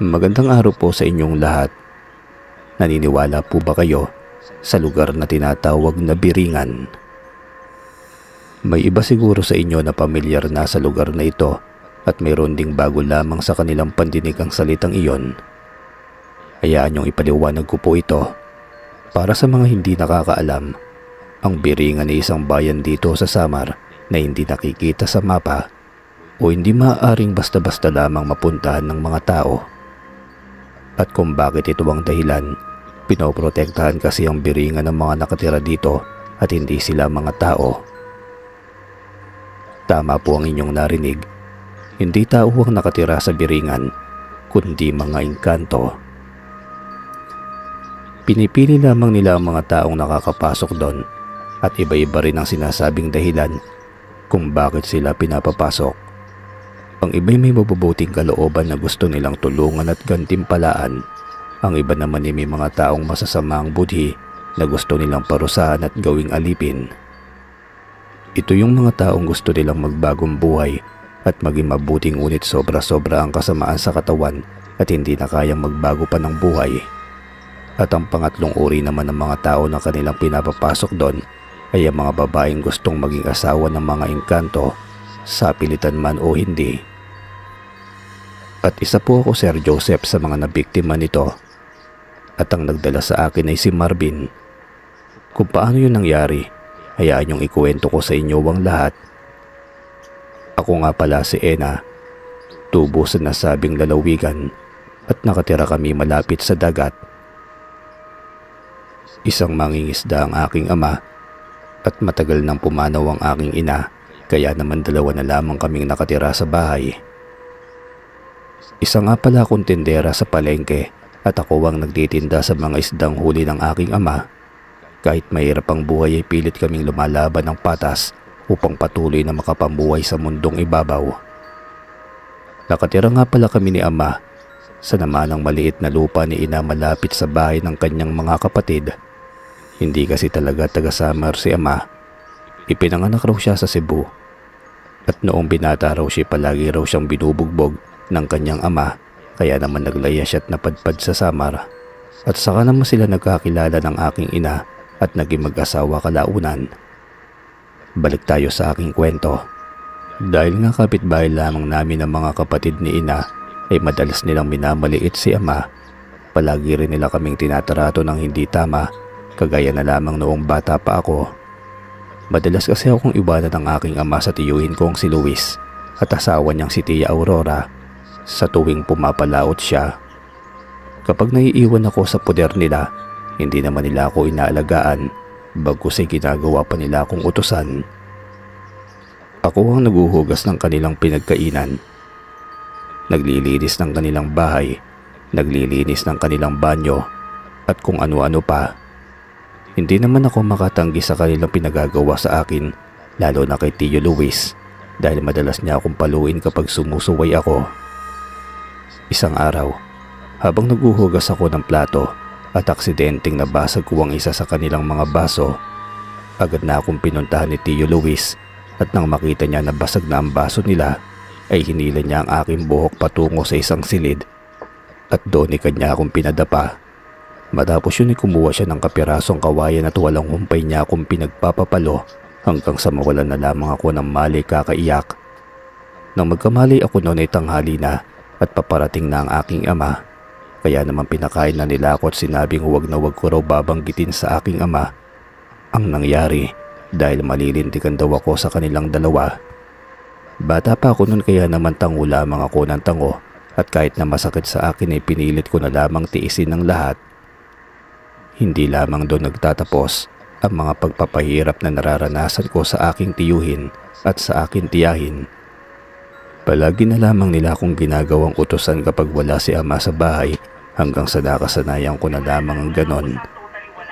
Magandang araw po sa inyong lahat. Naniniwala po ba kayo sa lugar na tinatawag na Biringan? May iba siguro sa inyo na pamilyar na sa lugar na ito at mayroon ding bago lamang sa kanilang pandinig ang salitang iyon. Hayaan niyong ipaliwanag ko po ito. Para sa mga hindi nakakaalam, ang Biringan ay isang bayan dito sa Samar na hindi nakikita sa mapa o hindi maaaring basta-basta lamang mapuntahan ng mga tao. At kung bakit ito ang dahilan, pinoprotektahan kasi ang Biringan ng mga nakatira dito at hindi sila mga tao. Tama po ang inyong narinig. Hindi tao ang nakatira sa Biringan, kundi mga engkanto. Pinipili lamang nila ang mga taong nakakapasok doon at iba-iba rin ang sinasabing dahilan kung bakit sila pinapapasok. Ang iba'y may mabubuting kalooban na gusto nilang tulungan at gantimpalaan. Ang iba naman ay may mga taong masasamang budhi na gusto nilang parusahan at gawing alipin. Ito yung mga taong gusto nilang magbagong buhay at maging mabuting ngunit sobra-sobra ang kasamaan sa katawan at hindi na kayang magbago pa ng buhay. At ang pangatlong uri naman ng mga tao na kanilang pinapapasok doon ay ang mga babaeng gustong maging asawa ng mga engkanto, sa pilitan man o hindi. At isa po ako, Sir Joseph, sa mga nabiktima nito. At ang nagdala sa akin ay si Marvin. Kung paano yun nangyari, hayaan yung ikuwento ko sa inyo ang lahat. Ako nga pala si Ena, tubo sa nasabing lalawigan at nakatira kami malapit sa dagat. Isang mangingisda ang aking ama at matagal nang pumanaw ang aking ina, kaya naman dalawa na lamang kaming nakatira sa bahay. Isa nga pala akong tindera sa palengke at ako ang nagtitinda sa mga isdang huli ng aking ama. Kahit mahirap ang buhay ay pilit kaming lumalaban ng patas upang patuloy na makapambuhay sa mundong ibabaw. Nakatira nga pala kami ni ama sa naman ng maliit na lupa ni ina malapit sa bahay ng kanyang mga kapatid. Hindi kasi talaga taga-Samar si ama. Ipinanganak raw siya sa Cebu. At noong binata raw siya, palagi raw siyang binubugbog ng kanyang ama, kaya naman naglaya siya at napadpad sa Samar. At saka naman sila nagkakilala ng aking ina at naging mag-asawa kalaunan. Balik tayo sa aking kwento. Dahil nga kapitbahay lamang namin ng mga kapatid ni ina, ay madalas nilang minamaliit si ama. Palagi rin nila kaming tinatarato ng hindi tama, kagaya na lamang noong bata pa ako. Madalas kasi akong iwanan ng aking ama sa tiyuhin kong si Luis at asawa niyang si Tia Aurora sa tuwing pumapalaot siya. Kapag naiiwan ako sa poder nila, hindi naman nila ako inaalagaan, bagkus ay ginagawa pa nila akong utusan. Ako ang naguhugas ng kanilang pinagkainan, naglilinis ng kanilang bahay, naglilinis ng kanilang banyo at kung ano-ano pa. Hindi naman ako makatanggi sa kanilang pinagagawa sa akin, lalo na kay Tio Luis, dahil madalas niya akong paluin kapag sumusuway ako. Isang araw, habang naguhugas ako ng plato at aksidenteng nabasag ko ang isa sa kanilang mga baso, agad na akong pinuntahan ni Tio Luis at nang makita niya na basag na ang baso nila, ay hinila niya ang aking buhok patungo sa isang silid at doon ay kanya akong pinadapa. Matapos yun ay kumuha siya ng kapirasong kawayan at walang humpay niya akong pinagpapapalo hanggang sa mawalan na lamang ako ng mali kakaiyak. Nang magkamali ako noon ay tanghali na at paparating na ang aking ama, kaya naman pinakain na nila ako at sinabing huwag na huwag ko raw babanggitin sa aking ama ang nangyari dahil malilintikan daw ako sa kanilang dalawa. Bata pa ako noon kaya naman tango lamang ako ng tango at kahit na masakit sa akin ay pinilit ko na lamang tiisin ng lahat. Hindi lamang doon nagtatapos ang mga pagpapahirap na nararanasan ko sa aking tiyuhin at sa aking tiyahin. Palagi na lamang nila akong ginagawang utusan kapag wala si ama sa bahay hanggang sa nakasanayan ko na lamang ang ganon.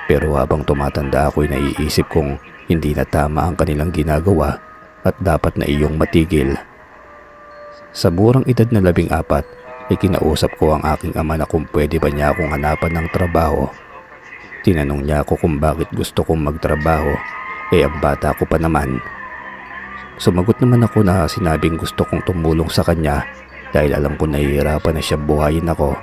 Pero habang tumatanda ako'y naiisip kong hindi na tama ang kanilang ginagawa at dapat na iyong matigil. Sa murang edad na 14 ay kinausap ko ang aking ama na kung pwede ba niya akong hanapan ng trabaho. Tinanong niya ako kung bakit gusto kong magtrabaho, ang bata ko pa naman. Sumagot naman ako na sinabing gusto kong tumulong sa kanya dahil alam ko nahihirapan na siya buhayin ako,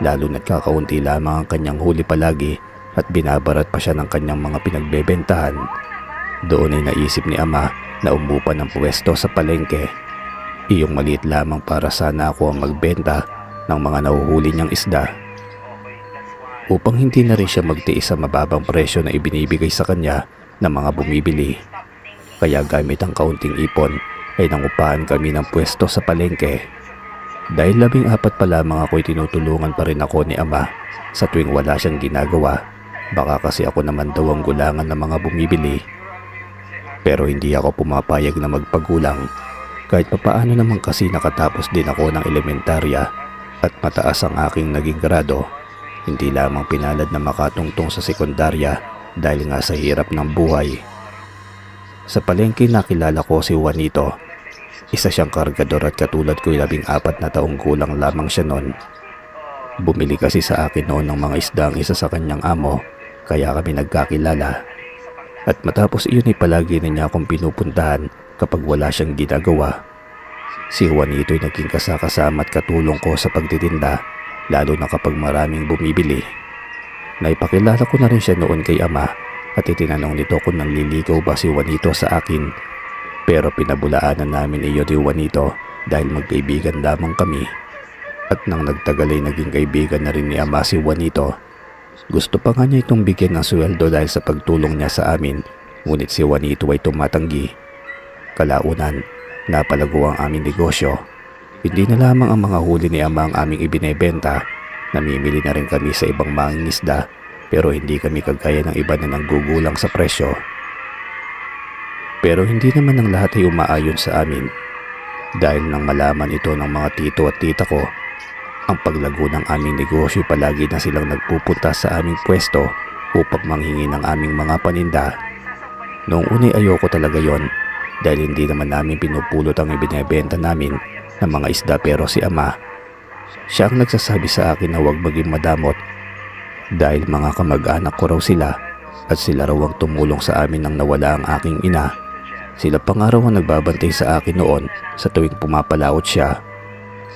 lalo na't kakaunti lamang ang kanyang huli palagi at binabarat pa siya ng kanyang mga pinagbebentahan. Doon ay naisip ni Ama na umupa ng pwesto sa palengke. Iyong maliit lamang para sana ako ang magbenta ng mga nahuhuli niyang isda. Upang hindi na rin siya magtiis sa mababang presyo na ibinibigay sa kanya ng mga bumibili. Kaya gamit ang kaunting ipon ay nangupahan kami ng pwesto sa palengke. Dahil 14 pa lamang ako'y tinutulungan pa rin ako ni Ama sa tuwing wala siyang ginagawa. Baka kasi ako naman daw ang gulangan ng mga bumibili. Pero hindi ako pumapayag na magpagulang. Kahit papaano naman kasi nakatapos din ako ng elementarya at mataas ang aking naging grado. Hindi lamang pinalad na makatungtong sa sekundarya dahil nga sa hirap ng buhay. Sa palengke nakilala ko si Juanito. Isa siyang kargador at katulad ko 14 na taong gulang lamang siya noon. Bumili kasi sa akin noon ng mga isda ang isa sa kanyang amo, kaya kami nagkakilala. At matapos iyon ay palagi na niya akong pinupuntahan kapag wala siyang ginagawa. Si Juanito ay naging kasakasama at katulong ko sa pagtitinda, lalo na kapag maraming bumibili. Naipakilala ko na rin siya noon kay Ama at itinanong nito kung nanliligaw ba si Juanito sa akin. Pero pinabulaanan namin iyon ni Juanito dahil magkaibigan lamang kami. At nang nagtagal ay naging kaibigan na rin ni Ama si Juanito. Gusto pa nga niya itong bigyan ng sweldo dahil sa pagtulong niya sa amin, ngunit si Juanito ay tumatanggi. Kalaunan, napalago ang aming negosyo. Hindi na lamang ang mga huli ni Ama ang aming ibinebenta. Namimili na rin kami sa ibang mangingisda pero hindi kami kagaya ng iba na nanggugulang sa presyo. Pero hindi naman ang lahat ay umaayon sa amin. Dahil nang malaman ito ng mga tito at tita ko, ang paglago ng aming negosyo palagi na silang nagpupunta sa aming pwesto upang manghingi ng aming mga paninda. Noong unay ayoko talaga yon dahil hindi naman namin pinupulot ang ibinebenta namin ng mga isda pero si Ama, siya ang nagsasabi sa akin na huwag maging madamot dahil mga kamag-anak ko raw sila at sila raw ang tumulong sa amin nang nawala ang aking ina. Sila pa nga raw ang nagbabantay sa akin noon sa tuwing pumapalaot siya.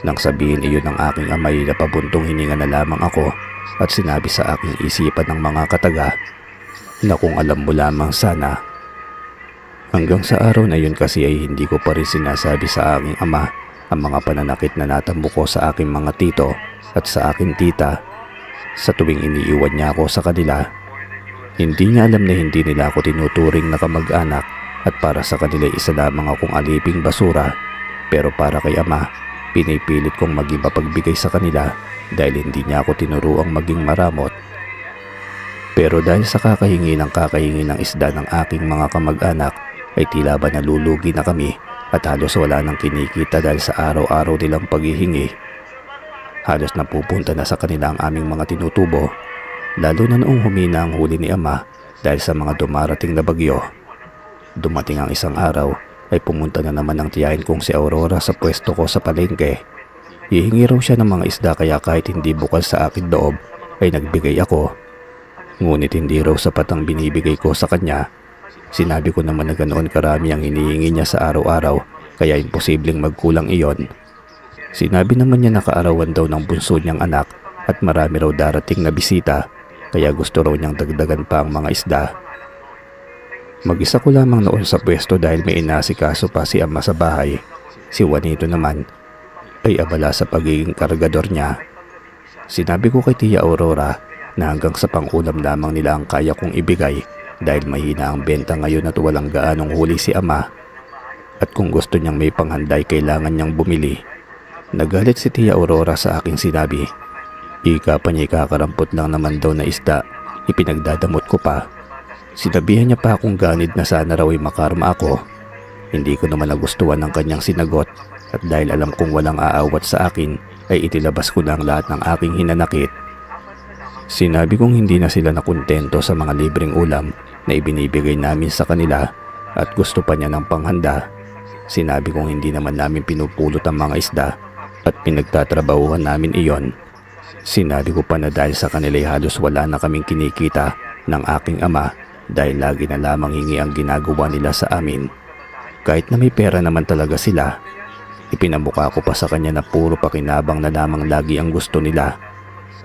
Nang sabihin iyon ng aking ama ay napabuntong hininga na lamang ako at sinabi sa aking isipan ng mga kataga na kung alam mo lamang sana. Hanggang sa araw na yun kasi ay hindi ko pa rin sinasabi sa aking ama ang mga pananakit na natambo ko sa aking mga tito at sa aking tita sa tuwing iniiwan niya ako sa kanila. Hindi niya alam na hindi nila ako tinuturing na kamag-anak at para sa kanila isa lamang akong aliping basura, pero para kay Ama, pinipilit kong maging mapagbigay sa kanila dahil hindi niya ako tinuruang maging maramot. Pero dahil sa kakahingi ng isda ng aking mga kamag-anak ay tila ba nalulugi na kami at halos wala nang kinikita dahil sa araw-araw nilang paghihingi. Halos napupunta na sa kanila ang aming mga tinutubo, lalo na noong humina ang huli ni Ama dahil sa mga dumarating na bagyo. Dumating ang isang araw ay pumunta na naman ang tiyahin kong si Aurora sa pwesto ko sa palengke. Hihingi raw siya ng mga isda kaya kahit hindi bukal sa akin loob ay nagbigay ako. Ngunit hindi raw sapat ang binibigay ko sa kanya. Sinabi ko naman na ganoon karami ang hinihingi niya sa araw-araw kaya imposibleng magkulang iyon. Sinabi naman niya nakaarawan daw ng bunso niyang anak at marami raw darating na bisita kaya gusto raw niyang dagdagan pa ang mga isda. Mag-isa ko lamang noon sa pwesto dahil may inasikaso pa si Ama sa bahay. Si Juanito naman ay abala sa pagiging kargador niya. Sinabi ko kay Tia Aurora na hanggang sa pang-ulam lamang nila ang kaya kong ibigay dahil mahina ang benta ngayon at walang gaanong huli si Ama. At kung gusto niyang may panghanday kailangan niyang bumili. Nagalit si Tia Aurora sa aking sinabi. Ika pa niya ikakarampot lang naman daw na isda. Ipinagdadamot ko pa. Sinabihan niya pa akong ganid na sana raw ay makarma ako. Hindi ko naman nagustuhan ng kanyang sinagot at dahil alam kong walang aawat sa akin ay itilabas ko na ang lahat ng aking hinanakit. Sinabi kong hindi na sila nakontento sa mga libreng ulam na ibinibigay namin sa kanila at gusto pa niya ng panghanda. Sinabi kong hindi naman namin pinupulot ang mga isda at pinagtatrabahuhan namin iyon. Sinabi ko pa na dahil sa kanila ay halos wala na kaming kinikita ng aking ama dahil lagi na lamang hingi ang ginagawa nila sa amin. Kahit na may pera naman talaga sila. Ipinamukha ko pa sa kanya na puro pakinabang na lamang lagi ang gusto nila.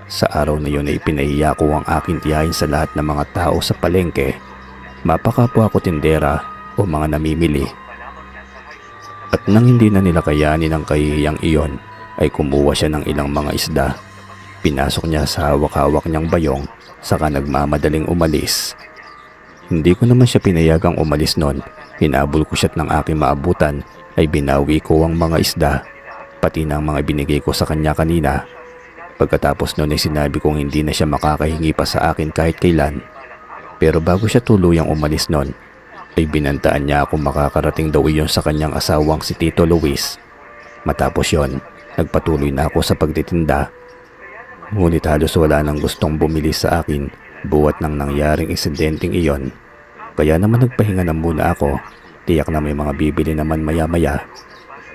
Sa araw na yun ay pinahiya ko ang aking tiyahin sa lahat ng mga tao sa palengke, mapakapwa ko tindera o mga namimili. At nang hindi na nila kayanin ang kahihiyang iyon, ay kumuha siya ng ilang mga isda. Pinasok niya sa hawak-hawak niyang bayong, saka nagmamadaling umalis. Hindi ko naman siya pinayagang umalis noon. Hinabol ko siya't ng aking maabutan ay binawi ko ang mga isda, pati ng mga binigay ko sa kanya kanina. Pagkatapos noon ay sinabi kong hindi na siya makakahingi pa sa akin kahit kailan. Pero bago siya tuluyang umalis noon, ay binantaan niya kung makakarating daw iyon sa kanyang asawang si Tito Luis. Matapos yon, nagpatuloy na ako sa pagtitinda. Ngunit halos wala nang gustong bumili sa akin buwat ng nangyaring insidenteng iyon. Kaya naman nagpahinga na muna ako, tiyak na may mga bibili naman maya-maya.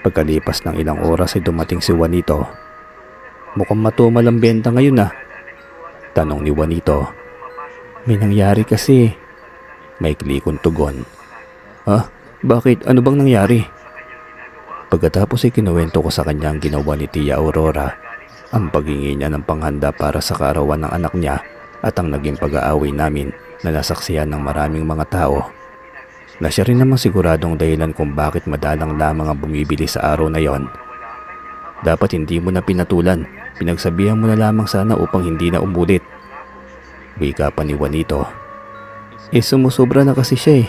Pagkalipas ng ilang oras ay dumating si Juanito. "Mukhang matumal ang benta ngayon ah," tanong ni Juanito. "May nangyari kasi." Maikli kong tugon. "Ah, bakit? Ano bang nangyari?" Pagkatapos ay kinuwento ko sa kanya ang ginawa ni Tia Aurora, ang paghingi niya ng panghanda para sa kaarawan ng anak niya at ang naging pag-aaway namin na nasaksihan ng maraming mga tao. Na siya rin namang siguradong dahilan kung bakit madalang lamang ang bumibili sa araw na yon. "Dapat hindi mo na pinatulan, pinagsabihan mo na lamang sana upang hindi na umulit," wika pa ni Juanito. Sumusobra na kasi siya eh.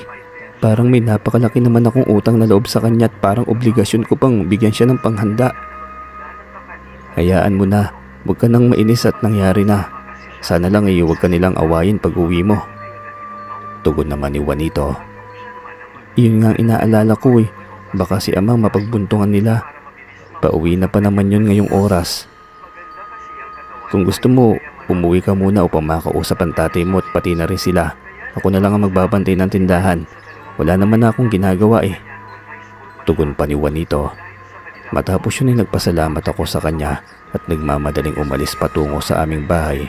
Parang may napakalaki naman akong utang na loob sa kanya at parang obligasyon ko pang bigyan siya ng panghanda. "Hayaan mo na, huwag ka nang mainis at nangyari na. Sana lang ay huwag ka nilang awayin pag uwi mo," tugon naman ni Juanito. "Yun nga ang inaalala ko eh, baka si amang mapagbuntungan nila. Pauwi na pa naman yun ngayong oras. Kung gusto mo, umuwi ka muna upang makausap ang tatay mo at pati na rin sila. Ako na lang ang magbabantay ng tindahan. Wala naman na akong ginagawa eh," tugon pa ni Juanito. Matapos yun ay nagpasalamat ako sa kanya at nagmamadaling umalis patungo sa aming bahay.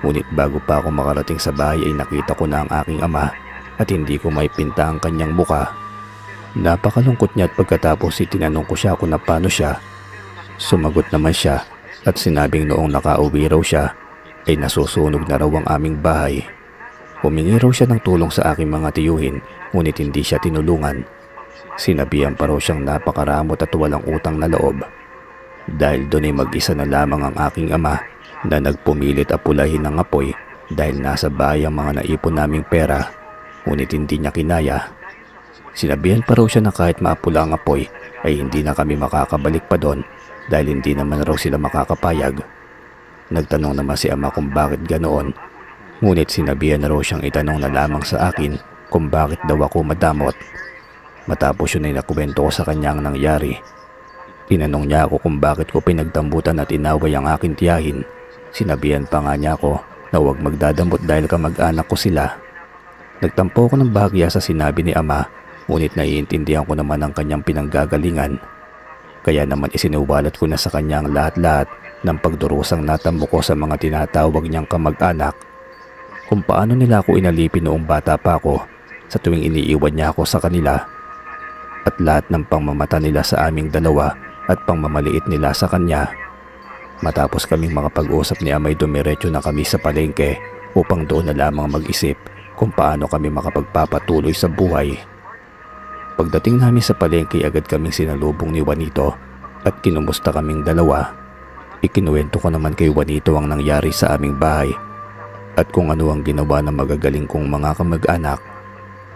Ngunit bago pa ako makarating sa bahay ay nakita ko na ang aking ama at hindi ko maipinta ang kanyang muka. Napakalungkot niya at pagkatapos itinanong ko siya kung paano siya. Sumagot naman siya at sinabing noong nakauwi raw siya ay nasusunog na raw ang aming bahay. Humingi raw siya ng tulong sa aking mga tiyuhin ngunit hindi siya tinulungan. Sinabihan pa raw siyang napakaramot at walang utang na loob. Dahil doon ay mag-isa na lamang ang aking ama na nagpumilit apulahin ng apoy dahil nasa bahay ang mga naipon naming pera, ngunit hindi niya kinaya. Sinabihan pa raw siya na kahit maapula ang apoy ay hindi na kami makakabalik pa doon dahil hindi naman raw sila makakapayag. Nagtanong naman si ama kung bakit ganoon, ngunit sinabihan na raw siyang itanong na lamang sa akin kung bakit daw ako madamot. Matapos yun ay nakuwento ko sa kanya ang nangyari. Tinanong niya ako kung bakit ko pinagdambutan at inaway ang aking tiyahin. Sinabihan pa nga niya ako na huwag magdadambot dahil kamag-anak ko sila. Nagtampo ko ng bahagya sa sinabi ni ama, ngunit naiintindihan ko naman ang kanyang pinanggagalingan. Kaya naman isinuwalat ko na sa kanya ang lahat-lahat ng pagdurusang natamo ko sa mga tinatawag niyang kamag-anak. Kung paano nila ako inalipin noong bata pa ako sa tuwing iniiwan niya ako sa kanila. At lahat ng pangmamata nila sa aming dalawa at pangmamaliit nila sa kanya. Matapos kaming makapag-usap ni amay dumiretso na kami sa palengke upang doon na lamang mag-isip kung paano kami makapagpapatuloy sa buhay. Pagdating namin sa palengke agad kaming sinalubong ni Juanito at kinumusta kaming dalawa. Ikinuwento ko naman kay Juanito ang nangyari sa aming bahay at kung ano ang ginawa ng magagaling kong mga kamag-anak.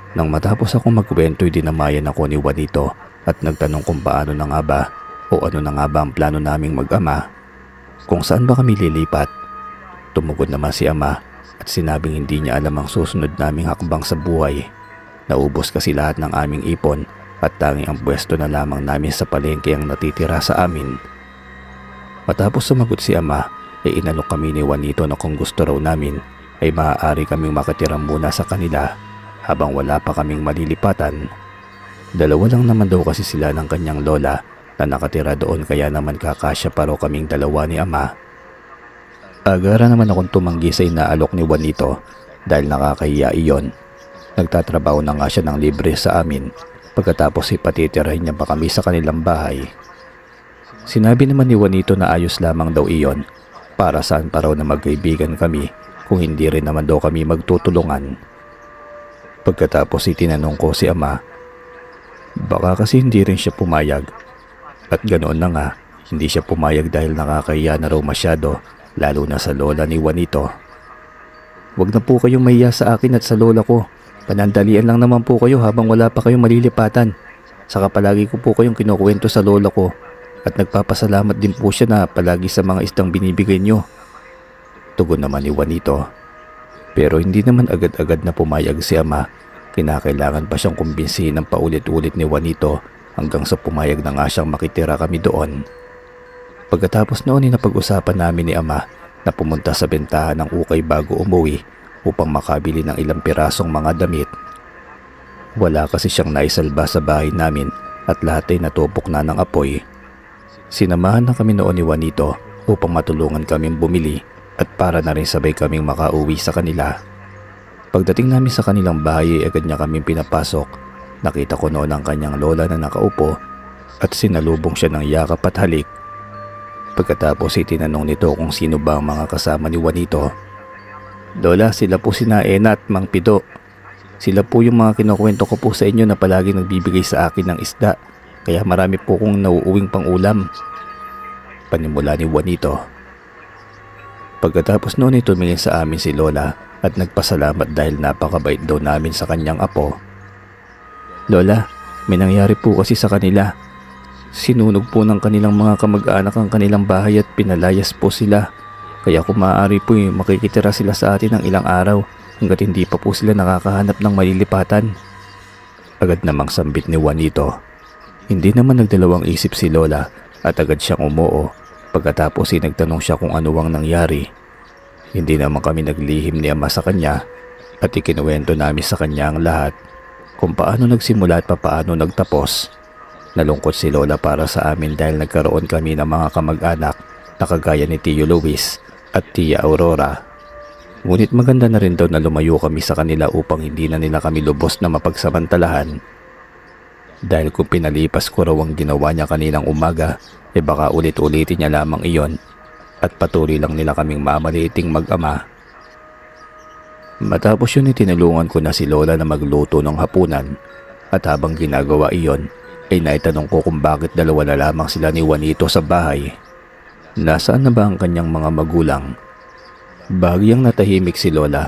Nang matapos ako magkwento ay dinamayan ako ni Juanito at nagtanong kung paano na nga ba o ano na nga ba ang plano naming mag-ama. Kung saan ba kami lilipat. Tumugod naman si ama at sinabing hindi niya alam ang susunod naming hakbang sa buhay. Naubos kasi lahat ng aming ipon at tanging ang pwesto na lamang namin sa palengke ang natitira sa amin. Matapos sumagot si ama ay inalok kami ni Juanito na kung gusto raw namin ay maaari kaming makatira muna sa kanila habang wala pa kaming malilipatan. Dalawa lang naman daw kasi sila ng kanyang lola na nakatira doon kaya naman kakasya pa raw kaming dalawa ni ama. Agara naman akong tumanggi sa inaalok ni Juanito dahil nakakahiya iyon. Nagtatrabaho na nga siya ng libre sa amin pagkatapos ipatitirahin niya pa kami sa kanilang bahay. Sinabi naman ni Juanito na ayos lamang daw iyon, para saan pa raw na magkaibigan kami kung hindi rin naman daw kami magtutulungan. Pagkatapos itinanong ko si ama, baka kasi hindi rin siya pumayag. At ganoon na nga, hindi siya pumayag dahil nakakahiya na raw masyado, lalo na sa lola ni Juanito. Huwag na po kayong mahiya sa akin at sa lola ko. Panandalian lang naman po kayo habang wala pa kayong malilipatan. Saka palagi ko po kayong kinukwento sa lola ko at nagpapasalamat din po siya na palagi sa mga isdang binibigay nyo. Tugon naman ni Juanito. Pero hindi naman agad-agad na pumayag si ama. Kinakailangan pa siyang kumbinsihin ng paulit-ulit ni Juanito hanggang sa pumayag na nga siyang makitira kami doon. Pagkatapos noon ay napag-usapan namin ni ama na pumunta sa bentahan ng ukay bago umuwi upang makabili ng ilang pirasong mga damit. Wala kasi siyang naisalba sa bahay namin at lahat ay natupok na ng apoy. Sinamahan na kami noon ni Juanito upang matulungan kaming bumili at para na rin sabay kaming makauwi sa kanila. Pagdating namin sa kanilang bahay ay agad niya kaming pinapasok. Nakita ko noon ang kanyang lola na nakaupo at sinalubong siya ng yakap at halik. Pagkatapos itinanong nito kung sino ba ang mga kasama ni Juanito. Lola, sila po sina Ena at Mang Pido. Sila po yung mga kinukwento ko po sa inyo na palagi nagbibigay sa akin ng isda, kaya marami po kong nauuwing pang-ulam. Panimula ni Juanito. Pagkatapos noon ay tumingin sa amin si Lola at nagpasalamat dahil napakabait daw namin sa kanyang apo. Lola, may nangyari po kasi sa kanila. Sinunog po ng kanilang mga kamag-anak ang kanilang bahay at pinalayas po sila. Kaya kung maaari po makikitira sila sa atin ng ilang araw hanggat hindi pa po sila nakakahanap ng malilipatan. Agad namang sambit ni Juanito. Hindi naman nagdalawang isip si Lola at agad siyang umuo. Pagkatapos ay nagtanong siya kung ano ang nangyari. Hindi naman kami naglihim ni ama sa kanya at ikinuwento namin sa kanya ang lahat kung paano nagsimula at paano nagtapos. Nalungkot si Lola para sa amin dahil nagkaroon kami ng mga kamag-anak na kagaya ni Tio Luis at Tia Aurora. Ngunit maganda na rin daw na lumayo kami sa kanila upang hindi na nila kami lubos na mapagsamantalahan. Dahil kung pinalipas ko raw ang ginawa niya kaninang umaga, baka ulit-ulitin niya lamang iyon at patuloy lang nila kaming mamaliiting mag-ama. Matapos yun tinulungan ko na si Lola na magluto ng hapunan at habang ginagawa iyon ay naitanong ko kung bakit dalawa na lamang sila ni Juanito sa bahay. Nasaan na ba ang kanyang mga magulang? Bahagyang natahimik si Lola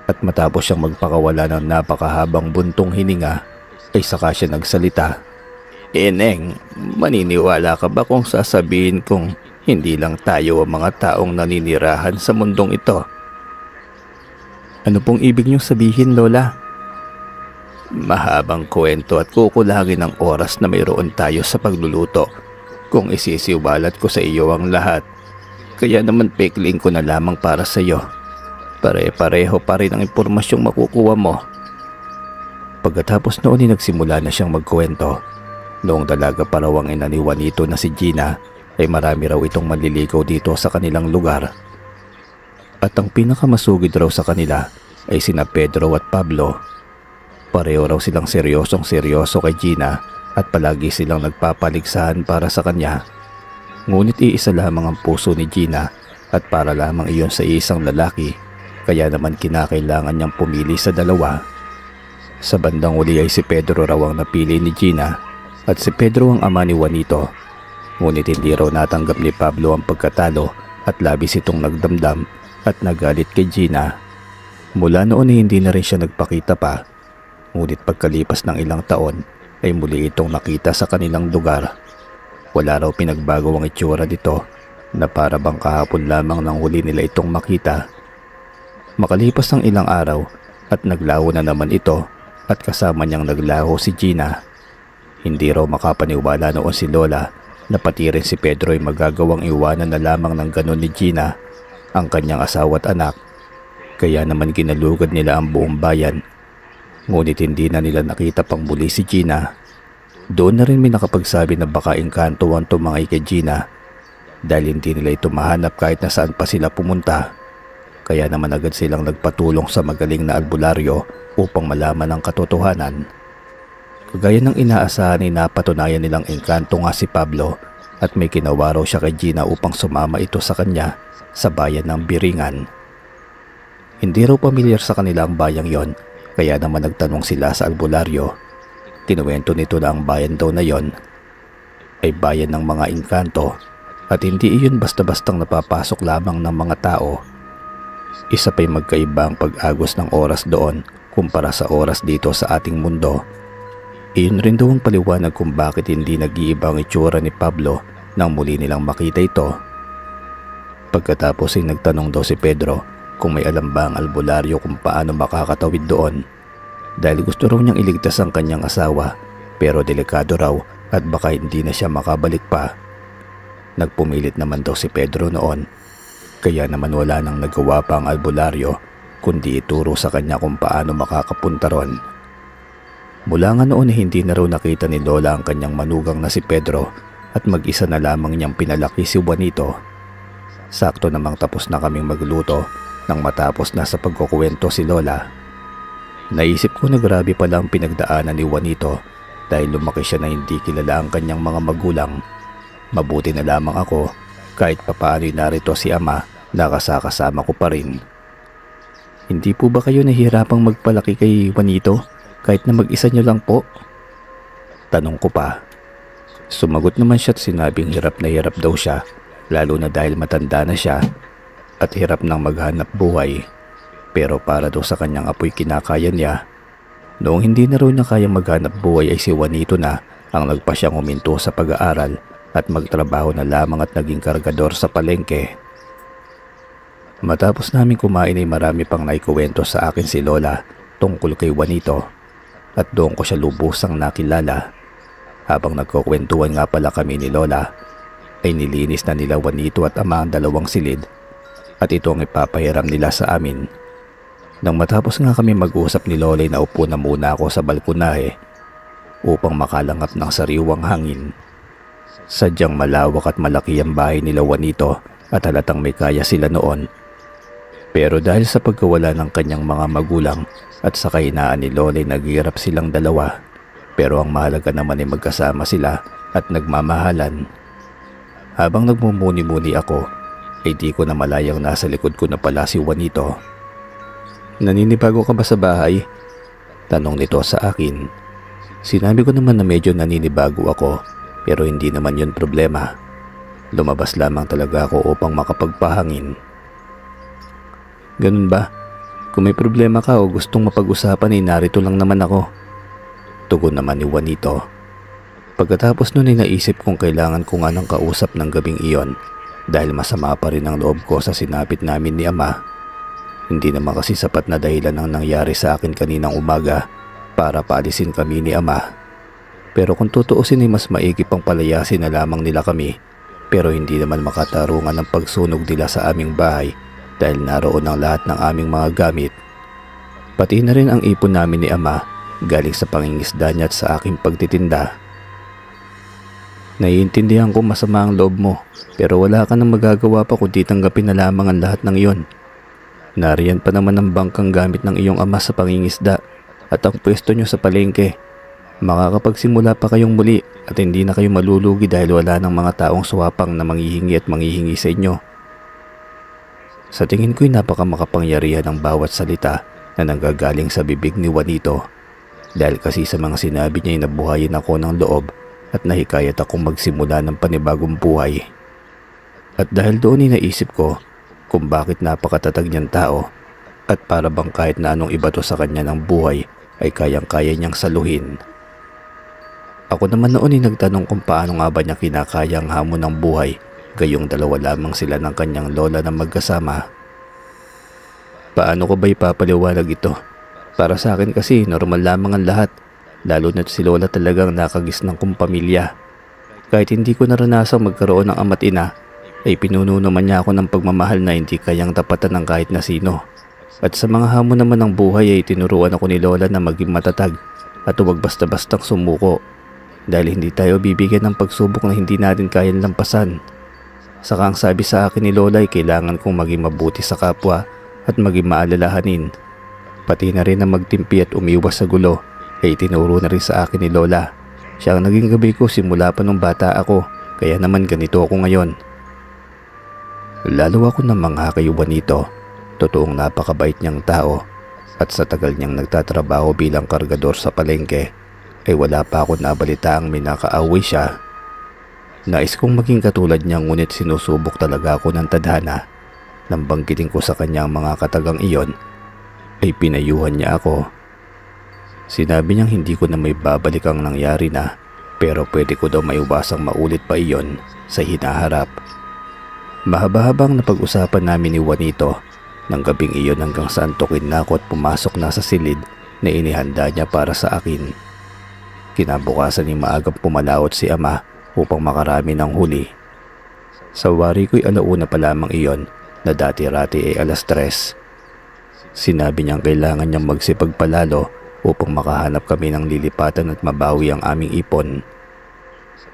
at matapos siyang magpakawala ng napakahabang buntong hininga ay saka siya nagsalita. Neng, maniniwala ka ba kung sasabihin kong hindi lang tayo ang mga taong naninirahan sa mundong ito? Ano pong ibig niyong sabihin, Lola? Mahabang kwento at kukulangin ng oras na mayroon tayo sa pagluluto kung isisiwalat ko sa iyo ang lahat. Kaya naman pekling ko na lamang para sa iyo. Pare-pareho pa rin ang impormasyong makukuha mo. Pagkatapos noon ay nagsimula na siyang magkwento. Noong dalaga pa raw ang ina ni Juanito na si Gina ay marami raw itong manliligaw dito sa kanilang lugar. At ang pinakamasugid raw sa kanila ay sina Pedro at Pablo. Pareho raw silang seryoso kay Gina at palagi silang nagpapaligsahan para sa kanya. Ngunit iisa lamang ang puso ni Gina at para lamang iyon sa isang lalaki, kaya naman kinakailangan niyang pumili sa dalawa. Sa bandang uli ay si Pedro raw ang napili ni Gina at si Pedro ang ama ni Juanito. Ngunit hindi raw natanggap ni Pablo ang pagkatalo at labis itong nagdamdam at nagalit kay Gina. Mula noon ay hindi na rin siya nagpakita pa. Ngunit pagkalipas ng ilang taon ay muli itong nakita sa kanilang lugar. Wala raw pinagbago ang itsura dito na para bang kahapon lamang nang huli nila itong makita. Makalipas ng ilang araw at naglaho na naman ito at kasama niyang naglaho si Gina. Hindi raw makapaniwala noon si Lola na pati rin si Pedro ay magagawang iwanan na lamang ng ganon ni Gina, ang kanyang asawa at anak. Kaya naman ginalugad nila ang buong bayan. Ngunit hindi na nila nakita pang muli si Gina. Doon na rin may nakapagsabi na baka engkanto ang tumangay kay Gina dahil hindi nila ito mahanap kahit na saan pa sila pumunta. Kaya naman agad silang nagpatulong sa magaling na albularyo upang malaman ang katotohanan. Kagaya ng inaasahan ay napatunayan nilang engkanto nga si Pablo at may ginawa raw siya kay Gina upang sumama ito sa kanya sa bayan ng Biringan. Hindi raw pamilyar sa kanila ang bayang yon, kaya naman nagtanong sila sa albularyo. Kinuwento nito na ang bayan daw na yon ay bayan ng mga engkanto at hindi iyon basta-bastang napapasok lamang ng mga tao. Isa pa'y magkaiba ang pag-agos ng oras doon kumpara sa oras dito sa ating mundo. Iyon rin daw ang paliwanag kung bakit hindi nag-iiba ang itsura ni Pablo nang muli nilang makita ito. Pagkatapos ay nagtanong daw si Pedro kung may alam ba ang albularyo kung paano makakatawid doon, dahil gusto raw niyang iligtas ang kanyang asawa pero delikado raw at baka hindi na siya makabalik pa. Nagpumilit naman daw si Pedro noon, kaya naman wala nang nagawa pa ang albularyo kundi ituro sa kanya kung paano makakapunta ron. Mula nga noon hindi na raw nakita ni Lola ang kanyang manugang na si Pedro at mag-isa na lamang niyang pinalaki si Juanito. Sakto namang tapos na kaming magluto nang matapos na sa pagkukuwento si Lola. Naisip ko na grabe pala ang pinagdaanan ni Juanito dahil lumaki siya na hindi kilala ang kanyang mga magulang. Mabuti na lamang ako kahit papaano'y narito si ama na kasama ko pa rin. Hindi po ba kayo nahihirapang magpalaki kay Juanito? Kahit na mag-isa niyo lang po? Tanong ko pa. Sumagot naman siya at sinabing hirap na hirap daw siya, lalo na dahil matanda na siya at hirap nang maghanap buhay. Pero para daw sa kanyang apoy kinakaya niya. Noong hindi na raw niya kaya maghanap buhay ay si Juanito na ang nagpa siyang huminto sa pag-aaral at magtrabaho na lamang at naging kargador sa palengke. Matapos namin kumain ay marami pang naikuwento sa akin si Lola tungkol kay Juanito. At doon ko siya lubusang nakilala. Habang nagkukwentuhan nga pala kami ni Lola, ay nilinis na nila Juanito at ama ang dalawang silid at ito ang ipapahiram nila sa amin. Nang matapos nga kami mag-usap ni Lola ay naupo na muna ako sa balkonahe upang makalangap ng sariwang hangin. Sadyang malawak at malaki ang bahay nila Juanito at halatang may kaya sila noon. Pero dahil sa pagkawala ng kanyang mga magulang at sa kahinaan ni Lola ay naghihirap silang dalawa, pero ang mahalaga naman ay magkasama sila at nagmamahalan. Habang nagmumuni-muni ako ay di ko na malayang nasa likod ko na pala si Juanito. Naninibago ka ba sa bahay? Tanong nito sa akin. Sinabi ko naman na medyo naninibago ako pero hindi naman yun problema. Lumabas lamang talaga ako upang makapagpahangin. Ganun ba? Kung may problema ka o gustong mapag-usapan ay narito lang naman ako. Tugon naman ni Juanito. Pagkatapos nun ay naisip kong kailangan ko nga ng kausap ng gabing iyon dahil masama pa rin ang loob ko sa sinapit namin ni ama. Hindi naman kasi sapat na dahilan ang nangyari sa akin kaninang umaga para paalisin kami ni ama. Pero kung tutuusin ay mas maigi pang palayasin na lamang nila kami pero hindi naman makatarungan ang pagsunog nila sa aming bahay dahil naroon ang lahat ng aming mga gamit. Pati na rin ang ipon namin ni ama galing sa pangingisda niya at sa aking pagtitinda. Naiintindihan ko masama ang loob mo pero wala ka nang magagawa pa kundi tanggapin na lamang ang lahat ng iyon. Nariyan pa naman ang bangkang gamit ng iyong ama sa pangingisda at ang pwesto niyo sa palengke. Makakapagsimula pa kayong muli at hindi na kayo malulugi dahil wala ng mga taong suwapang na manghihingi at manghihingi sa inyo. Sa tingin ko'y napakamakapangyarihan ng bawat salita na nanggagaling sa bibig ni Juanito dahil kasi sa mga sinabi niya ay nabuhayin ako ng loob at nahikayat akong magsimula ng panibagong buhay. At dahil doon ay naisip ko kung bakit napakatatag niyang tao at para bang kahit na anong ibato sa kanya ng buhay ay kayang-kaya niyang saluhin. Ako naman noon ay nagtanong kung paano nga ba niya kinakaya ang hamon ng buhay gayong dalawa lamang sila ng kanyang lola na magkasama. Paano ko ba ipapaliwanag ito? Para sa akin kasi normal lamang ang lahat, lalo na si lola talagang nakagisnang kong pamilya. Kahit hindi ko naranasang magkaroon ng ama't ina, ay pinuno naman niya ako ng pagmamahal na hindi kayang tapatan ng kahit na sino. At sa mga hamon naman ng buhay ay tinuruan ako ni lola na maging matatag at huwag basta-bastang sumuko dahil hindi tayo bibigyan ng pagsubok na hindi natin kayang lampasan. Saka ang sabi sa akin ni lola ay kailangan kong maging mabuti sa kapwa at maging maalalahanin. Pati na rin na magtimpi at umiwas sa gulo ay tinuro na rin sa akin ni lola. Siya ang naging gabi ko simula pa nung bata ako Kaya naman ganito ako ngayon. Lalo ako namangha kay Juanito. Totoong napakabait niyang tao at sa tagal niyang nagtatrabaho bilang kargador sa palengke ay wala pa ako nabalitaang may nakaaway siya. Nais kong maging katulad niya ngunit sinusubok talaga ako ng tadhana. Nang banggitin ko sa kanya ang mga katagang iyon ay pinayuhan niya ako. Sinabi niyang hindi ko na may babalik ang nangyari na pero pwede ko daw maiwasang maulit pa iyon sa hinaharap. Mahaba-habang napag-usapan namin ni Juanito ng gabing iyon hanggang sa antukin na ako at pumasok na sa silid na inihanda niya para sa akin. Kinabukasan ni maagang pumalaot si ama upang makarami ng huli. Sa wari ko'y alauna pa lamang iyon na dati-rati ay 3:00. Sinabi niyang kailangan niyang magsipag palalo upang makahanap kami ng lilipatan at mabawi ang aming ipon.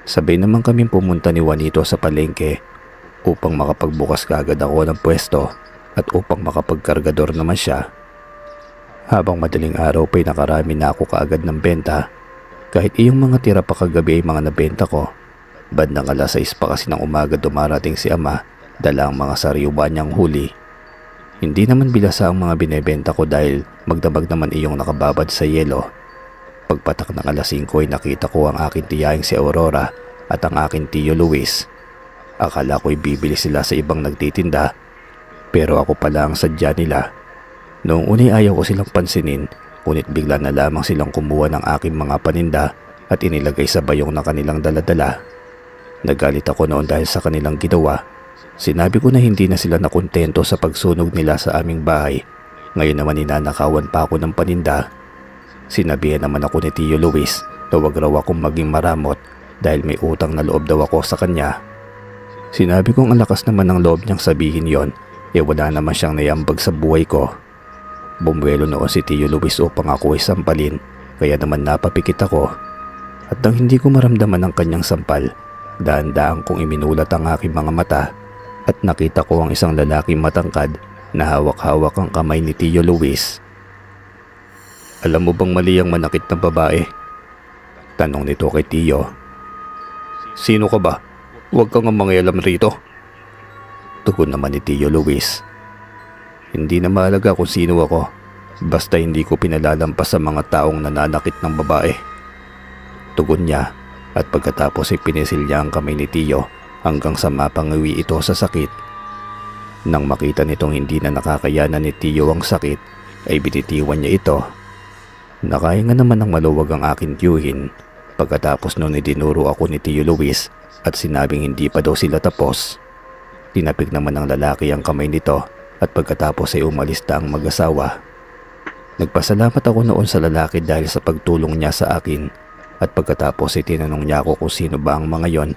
Sabay naman kaming pumunta ni Juanito sa palengke upang makapagbukas kaagad ako ng pwesto at upang makapagkargador naman siya. Habang madaling araw pa'y nakarami na ako kaagad ng benta. Kahit iyong mga tira pa kagabi ay mga nabenta ko. Bandang 6:00 pa kasi ng umaga dumarating si ama, dala ang mga sariwa niyang huli. Hindi naman bilasa ang mga binebenta ko dahil magdamag naman iyong nakababad sa yelo. Pagpatak ng 5:00 ay nakita ko ang aking tiyaing si Aurora at ang aking tiyo Luis. Akala ko'y bibili sila sa ibang nagtitinda pero ako pala ang sadya nila. Noong unay ayaw ko silang pansinin ngunit bigla na lamang silang kumuha ng aking mga paninda at inilagay sa bayong na kanilang daladala. Nagalit ako noon dahil sa kanilang ginawa. Sinabi ko na hindi na sila nakontento sa pagsunog nila sa aming bahay. Ngayon naman ninanakawan pa ako ng paninda. Sinabihan naman ako ni Tio Luis na wag raw akong maging maramot dahil may utang na loob daw ako sa kanya. Sinabi kong ang lakas naman ng loob niyang sabihin yon, wala naman siyang naiambag sa buhay ko. Bumuelo noon si Tio Luis upang ako ay sampalin, kaya naman napapikit ako. At nang hindi ko maramdaman ang kanyang sampal, daan-daan kong iminulat ang aking mga mata at nakita ko ang isang lalaking matangkad na hawak-hawak ang kamay ni Tio Luis. Alam mo bang mali ang manakit ng babae? Tanong nito kay Tio. Sino ka ba? Huwag kang mangialam rito. Tugon naman ni Tio Luis. Hindi na mahalaga kung sino ako, basta hindi ko pinalalampas sa mga taong nananakit ng babae. Tugon niya at pagkatapos ay pinisil niya ang kamay ni Tio hanggang sa mapangawi ito sa sakit. Nang makita nitong hindi na nakakayanan ni Tio ang sakit, ay binitiwan niya ito. Nakahinga naman ng maluwag ang aking tiyuhin. Pagkatapos noon dinuro ako ni Tio Luis at sinabing hindi pa daw sila tapos. Tinapik naman ng lalaki ang kamay nito at pagkatapos ay umalis na ang mag-asawa. Nagpasalamat ako noon sa lalaki dahil sa pagtulong niya sa akin at pagkatapos ay tinanong niya ako kung sino ba ang mga yon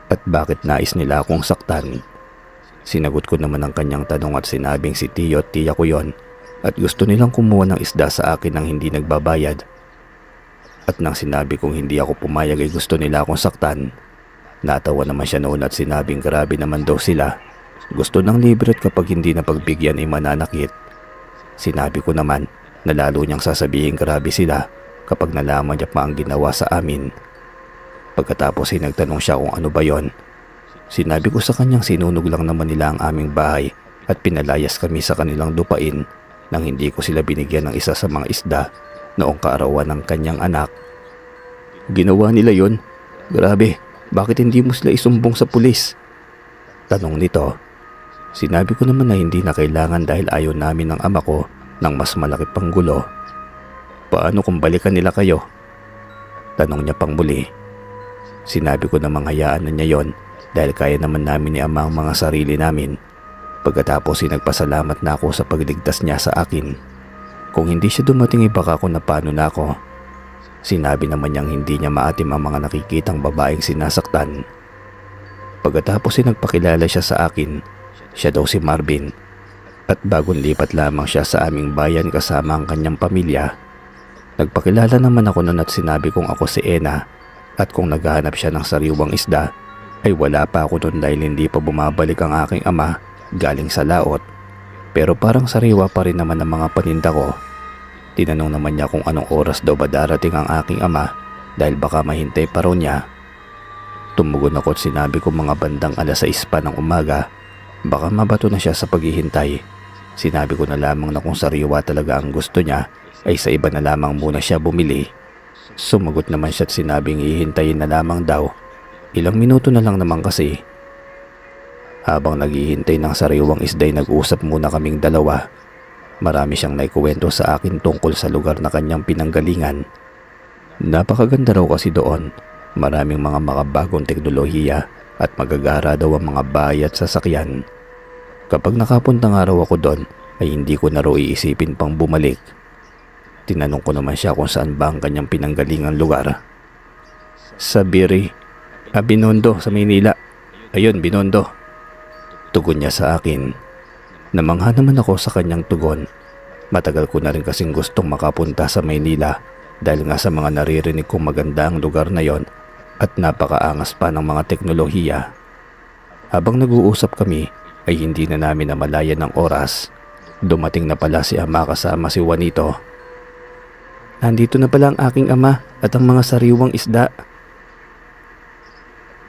at bakit nais nila akong saktan. Sinagot ko naman ang kanyang tanong at sinabing si Tio at tiya ko yon at gusto nilang kumuha ng isda sa akin nang hindi nagbabayad. At nang sinabi kong hindi ako pumayag ay gusto nila akong saktan. Natawa naman siya noon at sinabing grabe naman daw sila. Gusto ng libre at kapag hindi na pagbigyan ay mananakit. Sinabi ko naman na lalo niyang sasabihin grabe sila kapag nalaman niya pa ang ginawa sa amin. Pagkatapos ay nagtanong siya kung ano ba yon. Sinabi ko sa kanyang sinunog lang naman nila ang aming bahay at pinalayas kami sa kanilang lupain nang hindi ko sila binigyan ng isa sa mga isda noong kaarawan ng kanyang anak. Ginawa nila yon? Grabe, bakit hindi mo sila isumbong sa pulis? Tanong nito. Sinabi ko naman na hindi na kailangan dahil ayaw namin ng ama ko ng mas malaki pang gulo. Paano kung balikan nila kayo? Tanong niya pang muli. Sinabi ko namang hayaan na niya yon dahil kaya naman namin ni ama ang mga sarili namin. Pagkatapos ay nagpasalamat na ako sa pagligtas niya sa akin. Kung hindi siya dumating ay baka ako napano na ako. Sinabi naman niyang hindi niya maatim ang mga nakikitang babaeng sinasaktan. Pagkatapos ay nagpakilala siya sa akin. Siya daw si Marvin. At bagong lipat lamang siya sa aming bayan kasama ang kanyang pamilya. Nagpakilala naman ako noon at sinabi kong ako si Ena at kung naghahanap siya ng sariwang isda ay wala pa ako doon dahil hindi pa bumabalik ang aking ama galing sa laot. Pero parang sariwa pa rin naman ang mga paninda ko. Tinanong naman niya kung anong oras daw ba darating ang aking ama dahil baka mahintay pa raw niya. Tumugon ako at sinabi ko mga bandang 6:00 pa ng umaga. Baka mabato na siya sa paghihintay. Sinabi ko na lamang na kung sariwa talaga ang gusto niya ay sa iba na lamang muna siya bumili. Sumagot naman siya at sinabing hihintayin na lamang daw. Ilang minuto na lang naman kasi. Habang naghihintay ng sariwang isda ay nag-usap muna kaming dalawa. Marami siyang naikuwento sa akin tungkol sa lugar na kanyang pinanggalingan. Napakaganda raw kasi doon. Maraming mga makabagong teknolohiya at magagara daw ang mga bahay at sasakyan. Kapag nakapunta nga raw ako doon ay hindi ko na raw iisipin pang bumalik. Tinanong ko naman siya kung saan ba ang kanyang pinanggalingan lugar. Sa Biri, Binondo sa Maynila. Ayun, Binondo. Tugon niya sa akin. Namangha naman ako sa kanyang tugon. Matagal ko na rin kasing gustong makapunta sa Maynila dahil nga sa mga naririnig kong maganda ang lugar na yon at napakaangas pa ng mga teknolohiya. Habang nag-uusap kami ay hindi na namin namalayan ng oras. Dumating na pala si ama kasama si Juanito. Nandito na pala ang aking ama at ang mga sariwang isda.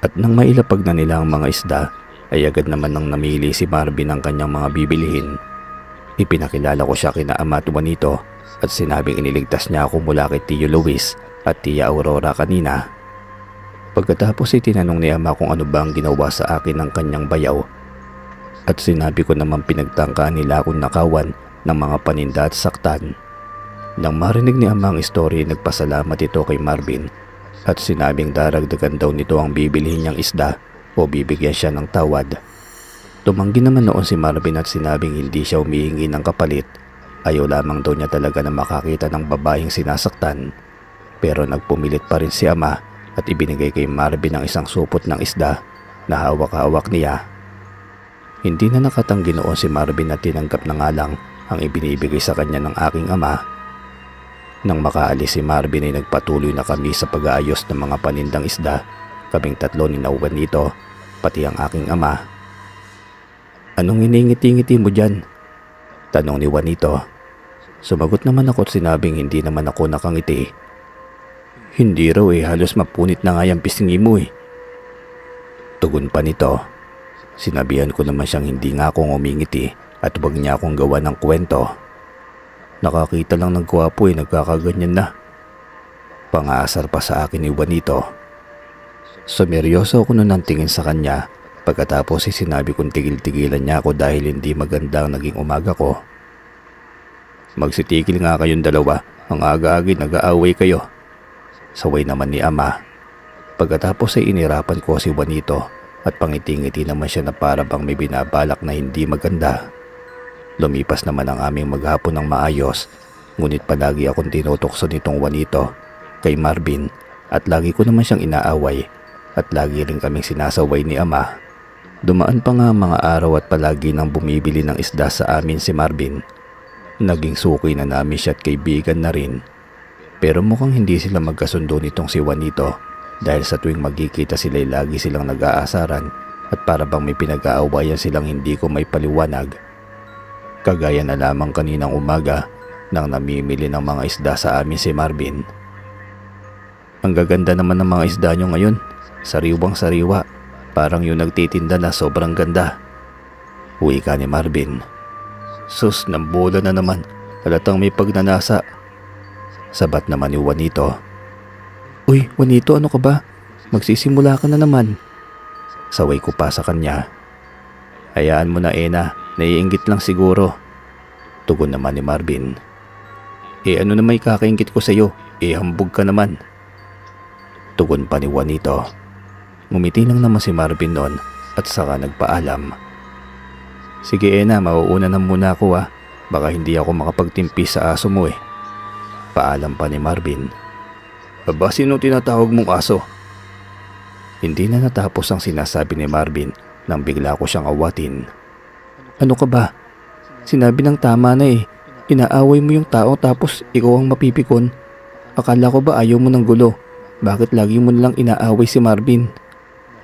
At nang mailapag na nila ang mga isda, ay agad naman nang namili si Marvin ng kanyang mga bibilihin. Ipinakilala ko siya kina ama at Juanito at sinabing iniligtas niya ako mula kay Tio Luis at Tia Aurora kanina. Pagkatapos ay tinanong ni ama kung ano ba ang ginawa sa akin ng kanyang bayaw. At sinabi ko naman pinagtangkaan nila akong nakawan ng mga paninda at saktan. Nang marinig ni ama ang istorya, nagpasalamat ito kay Marvin at sinabing daragdagan daw nito ang bibilihin niyang isda o bibigyan siya ng tawad. Tumanggi naman noon si Marvin at sinabing hindi siya humihingi ng kapalit. Ayaw lamang daw niya talaga na makakita ng babaeng sinasaktan. Pero nagpumilit pa rin si ama at ibinigay kay Marvin ang isang supot ng isda na hawak-hawak niya. Hindi na nakatanggi noon si Marvin at tinanggap na nga lang ang ibinibigay sa kanya ng aking ama. Nang makaalis si Marvin ay nagpatuloy na kami sa pag-aayos ng mga panindang isda. Kaming tatlo ni Juanito, pati ang aking ama. Anong iningiti-ngiti mo dyan? Tanong ni Juanito. Sumagot naman ako at sinabing hindi naman ako nakangiti. Hindi raw halos mapunit na nga yung pisngi mo Tugon pa nito. Sinabihan ko naman siyang hindi nga ako ngumingiti at huwag niya akong gawa ng kwento. Nakakita lang ng gwapo nagkakaganyan na. Pangaasar pa sa akin ni Juanito. Sumeryoso ako noon ang tingin sa kanya. Pagkatapos sinabi kong tigil-tigilan niya ako dahil hindi maganda ang naging umaga ko. Magsitigil nga kayong dalawa, ang aga-agi nag-aaway kayo. Saway naman ni ama. Pagkatapos ay inirapan ko si Juanito at pangiti-ngiti naman siya na para bang may binabalak na hindi maganda. Lumipas naman ang aming maghapon ng maayos, ngunit palagi akong tinutokso nitong Juanito kay Marvin at lagi ko naman siyang inaaway at lagi rin kaming sinasaway ni ama. Dumaan pa nga mga araw at palagi nang bumibili ng isda sa amin si Marvin. Naging suki na namin siya at kaibigan na rin. Pero mukhang hindi sila magkasundo nitong si Juanito dahil sa tuwing magkikita sila lagi silang nag-aasaran at para bang may pinag-aawayan silang hindi ko may paliwanag. Kagaya na lamang kaninang umaga nang namimili ng mga isda sa amin si Marvin. Ang gaganda naman ng mga isda nyo ngayon, sariwang sariwa, parang yung nagtitinda na sobrang ganda. Wika ni Marvin. Sus, nambola na naman, halatang may pagnanasa. Sabat naman ni Juanito. Uy, Juanito, ano ka ba? Magsisimula ka na naman. Saway ko pa sa kanya. Hayaan mo na Ena, naiinggit lang siguro. Tugon naman ni Marvin. Ano naman kakaingit ko sa'yo? Hambog ka naman. Tugon pa ni Juanito. Ngumiti lang naman si Marvin noon at saka nagpaalam. Sige Ena, mauuna na muna ako Baka hindi ako makapagtimpi sa aso mo Paalam pa ni Marvin. Aba, sino tinatawag mong aso? Hindi na natapos ang sinasabi ni Marvin nang bigla ko siyang awatin. Ano ka ba? Sinabi ng tama na Inaaway mo yung tao tapos ikaw ang mapipikon. Akala ko ba ayaw mo ng gulo? Bakit lagi mo nalang inaaway si Marvin?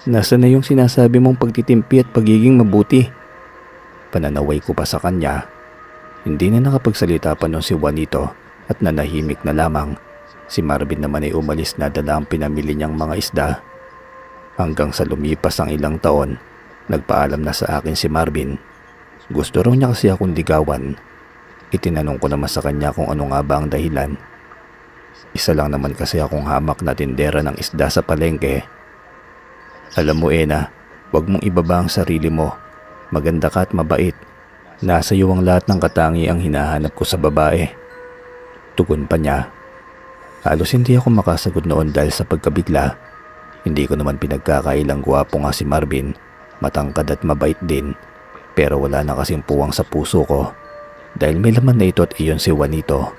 Nasaan na yung sinasabi mong pagtitimpi at pagiging mabuti? Pananaway ko pa sa kanya. Hindi na nakapagsalita pa noon si Juanito at nanahimik na lamang. Si Marvin naman ay umalis na dala ang pinamili niyang mga isda. Hanggang sa lumipas ang ilang taon, nagpaalam na sa akin si Marvin. Gusto raw niya kasi akong ligawan. Itinanong ko naman sa kanya kung ano nga ba ang dahilan. Isa lang naman kasi akong hamak na tindera ng isda sa palengke. Alam mo Ena, huwag mong ibaba ang sarili mo. Maganda ka at mabait. Nasa iyo ang lahat ng katangiang hinahanap ko sa babae. Tugon pa niya. Halos hindi ako makasagot noon dahil sa pagkabigla. Hindi ko naman pinagkakailang gwapo nga si Marvin. Matangkad at mabait din. Pero wala na kasing puwang sa puso ko. Dahil may laman na ito at iyon si Juanito.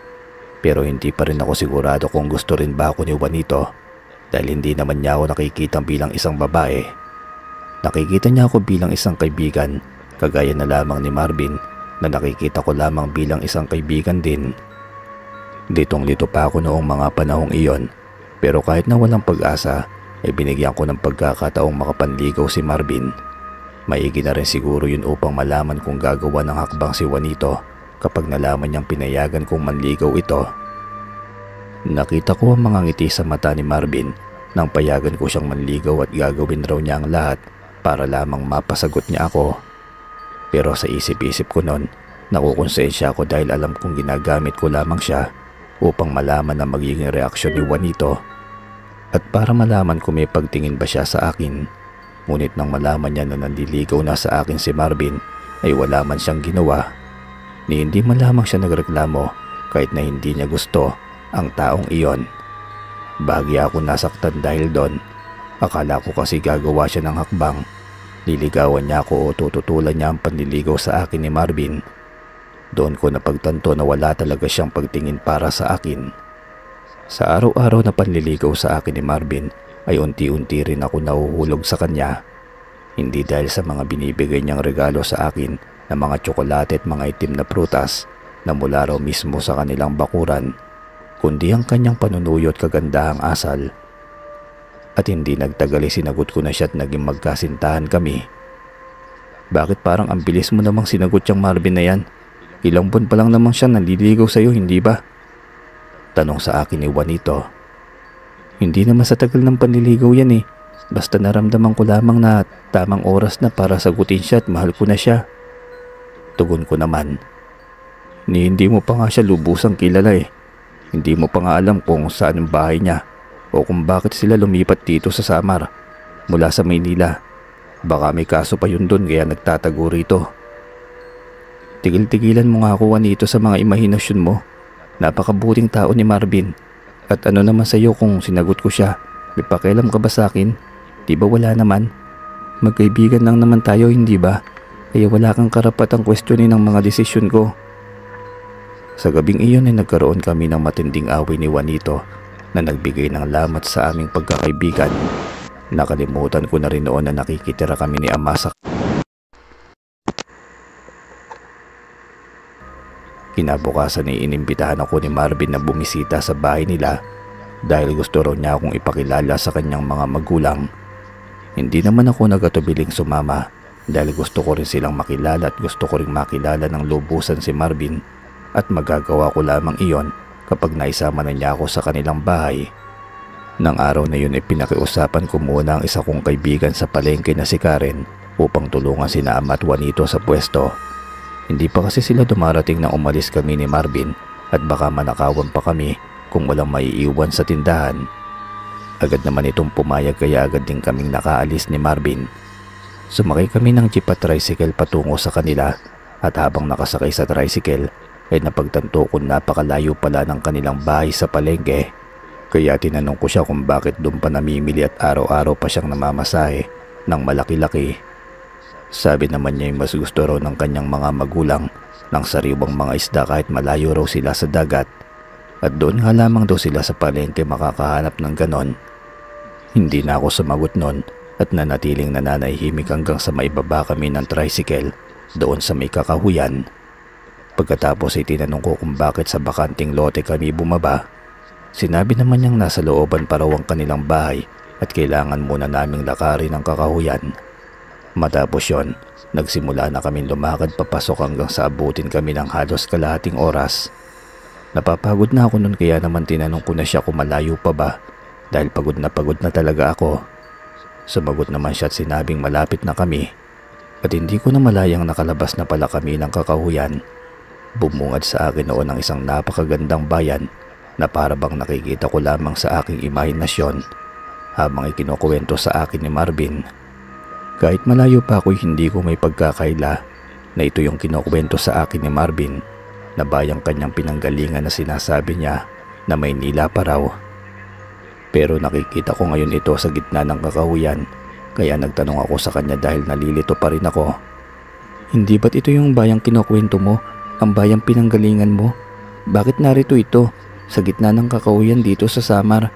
Pero hindi pa rin ako sigurado kung gusto rin ba ako ni Juanito. Dahil hindi naman niya ako nakikita bilang isang babae. Nakikita niya ako bilang isang kaibigan. Kagaya na lamang ni Marvin na nakikita ko lamang bilang isang kaibigan din. Litong-lito pa ako noong mga panahong iyon. Pero kahit na walang pag-asa, ay binigyan ko ng pagkakataong makapanligaw si Marvin. Maigi na rin siguro yun upang malaman kung gagawa ng hakbang si Juanito kapag nalaman niyang pinayagan kong manligaw ito. Nakita ko ang mga ngiti sa mata ni Marvin nang payagan ko siyang manligaw at gagawin raw niya ang lahat para lamang mapasagot niya ako. Pero sa isip-isip ko noon, nakukonsensya ako dahil alam kong ginagamit ko lamang siya upang malaman ang magiging reaksyon ni Juanito. At para malaman kung may pagtingin ba siya sa akin. Ngunit nang malaman niya na nandiligaw na sa akin si Marvin ay wala man siyang ginawa. Ni hindi man lamang siya nagreklamo kahit na hindi niya gusto ang taong iyon. Bahagya ako nasaktan dahil doon. Akala ko kasi gagawa siya ng hakbang. Liligawan niya ako o tututulan niya ang panliligaw sa akin ni Marvin. Doon ko napagtanto na wala talaga siyang pagtingin para sa akin. Sa araw-araw na panliligaw sa akin ni Marvin ay unti-unti rin ako nahuhulog sa kanya. Hindi dahil sa mga binibigay niyang regalo sa akin na mga tsokolate at mga itim na prutas na mula raw mismo sa kanilang bakuran, kundi ang kanyang panunuyo at kagandahang asal. At hindi nagtagal ay sinagot ko na siya at naging magkasintahan kami. Bakit parang ang bilis mo namang sinagot yung Marvin na yan? Ilang buwan pa lang naman siya naliligaw sa'yo, hindi ba? Tanong sa akin ni Juanito. Hindi naman sa tagal ng panliligaw yan eh. Basta naramdaman ko lamang na tamang oras na para sagutin siya at mahal ko na siya. Tugon ko naman. Hindi mo pa nga siya lubusang kilala eh. Hindi mo pa nga alam kung saan ang bahay niya o kung bakit sila lumipat dito sa Samar mula sa Maynila. Baka may kaso pa yun doon kaya nagtatago rito. Tigil-tigilan mo nga ako Juanito sa mga imahinasyon mo. Napakabuting tao ni Marvin. At ano naman sa iyo kung sinagot ko siya? May pakialam ka ba sa akin? Di ba wala naman? Magkaibigan lang naman tayo, hindi ba? Kaya wala kang karapatang questionin ang mga desisyon ko. Sa gabing iyon ay nagkaroon kami ng matinding away ni Juanito na nagbigay ng lamat sa aming pagkakaibigan. Nakalimutan ko na rin noon na nakikitira kami ni Ama sa Kinabukasan ay inimbitahan ako ni Marvin na bumisita sa bahay nila dahil gusto raw niya akong ipakilala sa kanyang mga magulang. Hindi naman ako nagatubiling sumama dahil gusto ko rin silang makilala at gusto ko rin makilala ng lubusan si Marvin at magagawa ko lamang iyon kapag naisama na niya ako sa kanilang bahay. Nang araw na yun ay pinakiusapan ko muna ang isa kong kaibigan sa palengke na si Karen upang tulungan sina Ama at Juanito sa pwesto. Hindi pa kasi sila dumarating na umalis kami ni Marvin at baka manakawan pa kami kung walang maiiwan sa tindahan. Agad naman itong pumayag kaya agad din kaming nakaalis ni Marvin. Sumakay kami ng jeep at tricycle patungo sa kanila at habang nakasakay sa tricycle ay napagtanto ko napakalayo pala ng kanilang bahay sa palengke. Kaya tinanong ko siya kung bakit doon pa namimili at araw-araw pa siyang namamasahe ng malaki-laki. Sabi naman niya mas gusto raw ng kanyang mga magulang ng sariwang mga isda kahit malayo raw sila sa dagat. At doon nga lamang daw sila sa palengke makakahanap ng ganon. Hindi na ako sumagot noon at nanatiling nananahimik hanggang sa maibaba kami ng tricycle doon sa may kakahuyan. Pagkatapos ay tinanong ko kung bakit sa bakanting lote kami bumaba. Sinabi naman niyang nasa looban pa raw ang kanilang bahay at kailangan muna naming lakarin ang kakahuyan. Matapos yon, nagsimula na kami lumakad papasok hanggang sa abutin kami ng halos kalahating oras. Napapagod na ako noon kaya naman tinanong ko na siya kung malayo pa ba dahil pagod na talaga ako. Sumagot naman siya at sinabing malapit na kami at hindi ko na malayang nakalabas na pala kami ng kakahuyan. Bumungad sa akin noon ang isang napakagandang bayan na para bang nakikita ko lamang sa aking imahinasyon habang ikinukwento sa akin ni Marvin. Kahit malayo pa ako'y hindi ko may pagkakaila na ito yung kinukwento sa akin ni Marvin na bayang kanyang pinanggalingan na sinasabi niya na Maynila pa raw. Pero nakikita ko ngayon ito sa gitna ng kakahuyan kaya nagtanong ako sa kanya dahil nalilito pa rin ako. Hindi ba't ito yung bayang kinukwento mo? Ang bayang pinanggalingan mo? Bakit narito ito sa gitna ng kakahuyan dito sa Samar?